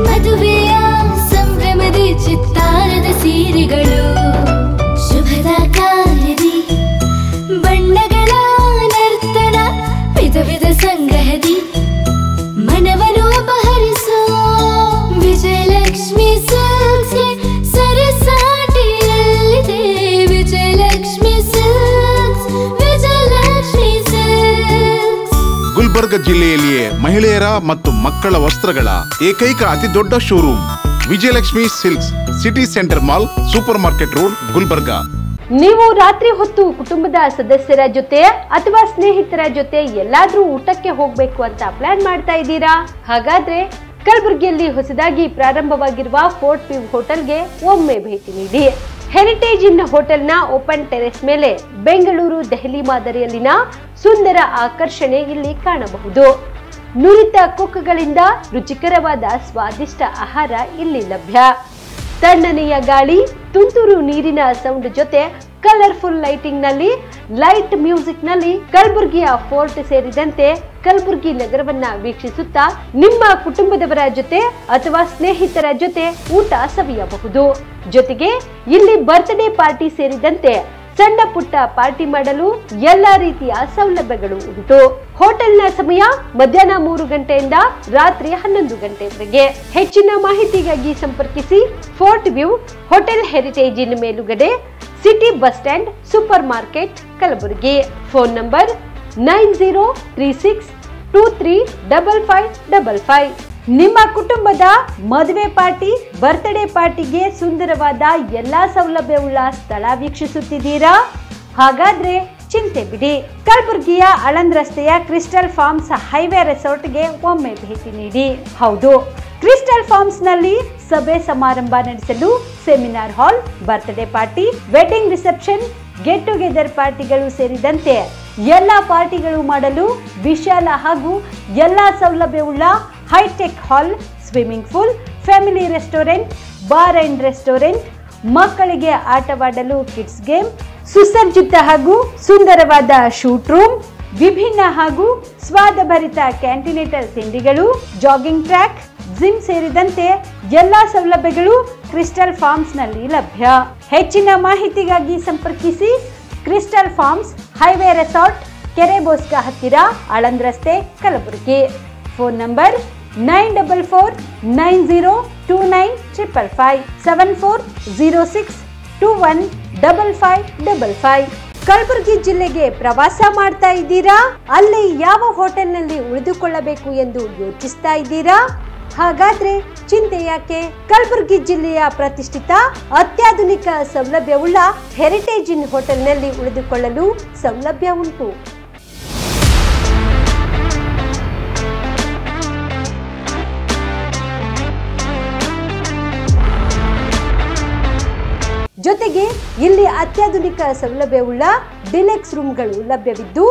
ಮದುವೆಯ ಸಂಭ್ರಮದ ಚಿತ್ತಾರದ ಸೀರೆಗಳು, ಶುಭದ ಕಾರ್ಯದಿ ಬಣ್ಣಗಳ ನರ್ತನ, ವಿಧ ವಿಧ ಸಂಗ್ರಹದಿ ಮನವನ್ನು ಅಪಹರಿಸೋ ವಿಜಯಲಕ್ಷ್ಮಿ ಸಿಲ್ಕ್ಸ್ ಸರಸಾಟಿಯಲ್ಲಿದೆ. Vijayalakshmi silks, Vijayalakshmi silks.
ಗುಲ್ಬರ್ಗ ಜಿಲ್ಲೆಯಲ್ಲಿಯೇ ಮಹಿಳೆಯರ ಮತ್ತು ಮಕ್ಕಳ ವಸ್ತ್ರಗಳ ಏಕೈಕ ಅತಿ ದೊಡ್ಡ showroom Vijayalakshmi silks, city centre mall, supermarket road, Gulbarga.
ನೀವು ರಾತ್ರಿ ಹೊತ್ತು ಕುಟುಂಬದ ಸದಸ್ಯರ ಜೊತೆ ಅಥವಾ ಸ್ನೇಹಿತರ ಜೊತೆ ಎಲ್ಲಾದ್ರೂ ಊಟಕ್ಕೆ ಹೋಗ್ಬೇಕು ಅಂತ ಪ್ಲಾನ್ ಮಾಡ್ತಾ ಇದ್ದೀರಾ? ಹಾಗಾದ್ರೆ ಕಲಬುರಗಿಯಲ್ಲಿ ಹೊಸದಾಗಿ ಪ್ರಾರಂಭವಾಗಿರುವ ಫೋರ್ಟ್ ವ್ಯೂ ಹೋಟೆಲ್ಗೆ ಒಮ್ಮೆ ಭೇಟಿ ನೀಡಿ. ಹೆರಿಟೇಜ್ ಇನ್ ಹೋಟೆಲ್ನ ಓಪನ್ ಟೆರೆಸ್ ಮೇಲೆ ಬೆಂಗಳೂರು, ದೆಹಲಿ ಮಾದರಿಯಲ್ಲಿನ ಸುಂದರ ಆಕರ್ಷಣೆ ಇಲ್ಲಿ ಕಾಣಬಹುದು. ನುರಿತ ಕುಕ್ಗಳಿಂದ ರುಚಿಕರವಾದ ಸ್ವಾದಿಷ್ಟ ಆಹಾರ ಇಲ್ಲಿ ಲಭ್ಯ. ತಣ್ಣನೆಯ ಗಾಳಿ, ತುಂತುರು ನೀರಿನ ಸೌಂಡ್ ಜೊತೆ ಕಲರ್ಫುಲ್ ಲೈಟಿಂಗ್ ನಲ್ಲಿ, ಲೈಟ್ ಮ್ಯೂಸಿಕ್ ನಲ್ಲಿ ಕಲಬುರಗಿಯ ಫೋರ್ಟ್ ಸೇರಿದಂತೆ ಕಲಬುರಗಿ ನಗರವನ್ನ ವೀಕ್ಷಿಸುತ್ತಾ ನಿಮ್ಮ ಕುಟುಂಬದವರ ಜೊತೆ ಅಥವಾ ಸ್ನೇಹಿತರ ಜೊತೆ ಊಟ ಸವಿಯಬಹುದು. ಜೊತೆಗೆ ಇಲ್ಲಿ ಬರ್ತ್ಡೇ ಪಾರ್ಟಿ ಸೇರಿದಂತೆ ಸಣ್ಣ ಪುಟ್ಟ ಪಾರ್ಟಿ ಮಾಡಲು ಎಲ್ಲಾ ರೀತಿಯ ಸೌಲಭ್ಯಗಳು ಉಂಟು. ಹೋಟೆಲ್ನ ಸಮಯ ಮಧ್ಯಾಹ್ನ 3 ಗಂಟೆಯಿಂದ ರಾತ್ರಿ 11 ಗಂಟೆವರೆಗೆ. ಹೆಚ್ಚಿನ ಮಾಹಿತಿಗಾಗಿ ಸಂಪರ್ಕಿಸಿ ಫೋರ್ಟ್ ವ್ಯೂ ಹೋಟೆಲ್, ಹೆರಿಟೇಜ್ ಇನ್ ಮೇಲುಗಡೆ, city bus stand, supermarket, Kalaburagi. Phone number 9036235555. ನಿಮ್ಮ ಕುಟುಂಬದ ಮದುವೆ ಪಾರ್ಟಿ, ಬರ್ತ್ಡೇ ಪಾರ್ಟಿಗೆ ಸುಂದರವಾದ ಎಲ್ಲಾ ಸೌಲಭ್ಯವುಳ್ಳ ಸ್ಥಳ ವೀಕ್ಷಿಸುತ್ತಿದ್ದೀರಾ? ಹಾಗಾದ್ರೆ ಚಿಂತೆ ಬಿಡಿ. ಕಲಬುರಗಿಯ ಆಳಂದ್ ರಸ್ತೆಯ ಕ್ರಿಸ್ಟಲ್ ಫಾರ್ಮ್ಸ್ ಹೈವೇ ರೆಸಾರ್ಟ್ಗೆ ಒಮ್ಮೆ ಭೇಟಿ ನೀಡಿ. ಹೌದು, ಕ್ರಿಸ್ಟಲ್ ಫಾರ್ಮ್ಸ್ ನಲ್ಲಿ ಸಭೆ ಸಮಾರಂಭ ನಡೆಸಲು seminar hall, birthday party, wedding reception, get together ಪಾರ್ಟಿಗಳು ಸೇರಿದಂತೆ ಎಲ್ಲಾ ಪಾರ್ಟಿಗಳು ಮಾಡಲು ವಿಶಾಲ ಹಾಗೂ ಎಲ್ಲಾ ಸೌಲಭ್ಯವುಳ್ಳ hitech hall, swimming pool, family restaurant, bar and restaurant, ಮಕ್ಕಳಿಗೆ ಆಟವಾಡಲು ಕಿಡ್ಸ್ ಗೇಮ್, ಸುಸಜ್ಜಿತ ಹಾಗೂ ಸುಂದರವಾದ ಶೂಟ್ ರೂಮ್, ವಿಭಿನ್ನ ಹಾಗೂ ಸ್ವಾದಭರಿತ ಕ್ಯಾಂಟಿನೇಟಲ್ ತಿಂಡಿಗಳು, ಜಾಗಿಂಗ್ ಟ್ರ್ಯಾಕ್, ಜಿಮ್ ಸೇರಿದಂತೆ ಎಲ್ಲಾ ಸೌಲಭ್ಯಗಳು ಕ್ರಿಸ್ಟಲ್ ಫಾರ್ಮ್ಸ್ ನಲ್ಲಿ ಲಭ್ಯ. ಹೆಚ್ಚಿನ ಮಾಹಿತಿಗಾಗಿ ಸಂಪರ್ಕಿಸಿ ಕ್ರಿಸ್ಟಲ್ ಫಾರ್ಮ್ಸ್ ಹೈವೇ ರೆಸಾರ್ಟ್, ಕೆರೆಬೋಸ್ಕ ಹತ್ತಿರ, ಆಳಂದ್ ರಸ್ತೆ, ಕಲಬುರಗಿ. Phone number 9490295555 7406215555. ಕಲಬುರಗಿ ಜಿಲ್ಲೆಗೆ ಪ್ರವಾಸ ಮಾಡ್ತಾ ಇದ್ದೀರಾ? ಅಲ್ಲಿ ಯಾವ ಹೋಟೆಲ್ನಲ್ಲಿ ಉಳಿದುಕೊಳ್ಳಬೇಕು ಎಂದು ಯೋಚಿಸ್ತಾ ಇದ್ದೀರಾ? ಹಾಗಾದ್ರೆ ಚಿಂತೆ ಯಾಕೆ? ಕಲಬುರಗಿ ಜಿಲ್ಲೆಯ ಪ್ರತಿಷ್ಠಿತ ಅತ್ಯಾಧುನಿಕ ಸೌಲಭ್ಯವುಳ್ಳ ಹೆರಿಟೇಜ್ ಇನ್ ಹೋಟೆಲ್ನಲ್ಲಿ ಉಳಿದುಕೊಳ್ಳಲು ಸೌಲಭ್ಯ ಉಂಟು. ಜೊತೆಗೆ ಇಲ್ಲಿ ಅತ್ಯಾಧುನಿಕ ಸೌಲಭ್ಯವುಳ್ಳ ಡಿಲೆಕ್ಸ್ ರೂಮ್ಗಳು ಲಭ್ಯವಿದ್ದು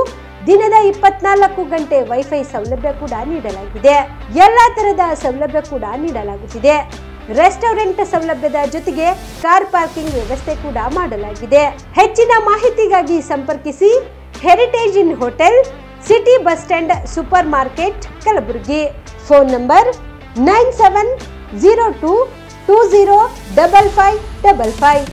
ದಿನದ 24 ಗಂಟೆ ವೈಫೈ ಸೌಲಭ್ಯ ಕೂಡ ನೀಡಲಾಗಿದೆ. ಎಲ್ಲಾ ತರಹದ ಸೌಲಭ್ಯ ಕೂಡ ನೀಡಲಾಗುತ್ತಿದೆ. ರೆಸ್ಟೋರೆಂಟ್ ಸೌಲಭ್ಯದ ಜೊತೆಗೆ ಕಾರ್ ಪಾರ್ಕಿಂಗ್ ವ್ಯವಸ್ಥೆ ಕೂಡ ಮಾಡಲಾಗಿದೆ. ಹೆಚ್ಚಿನ ಮಾಹಿತಿಗಾಗಿ ಸಂಪರ್ಕಿಸಿ heritage inn hotel, city bus stand, supermarket, Kalaburagi. Phone number 9702205555.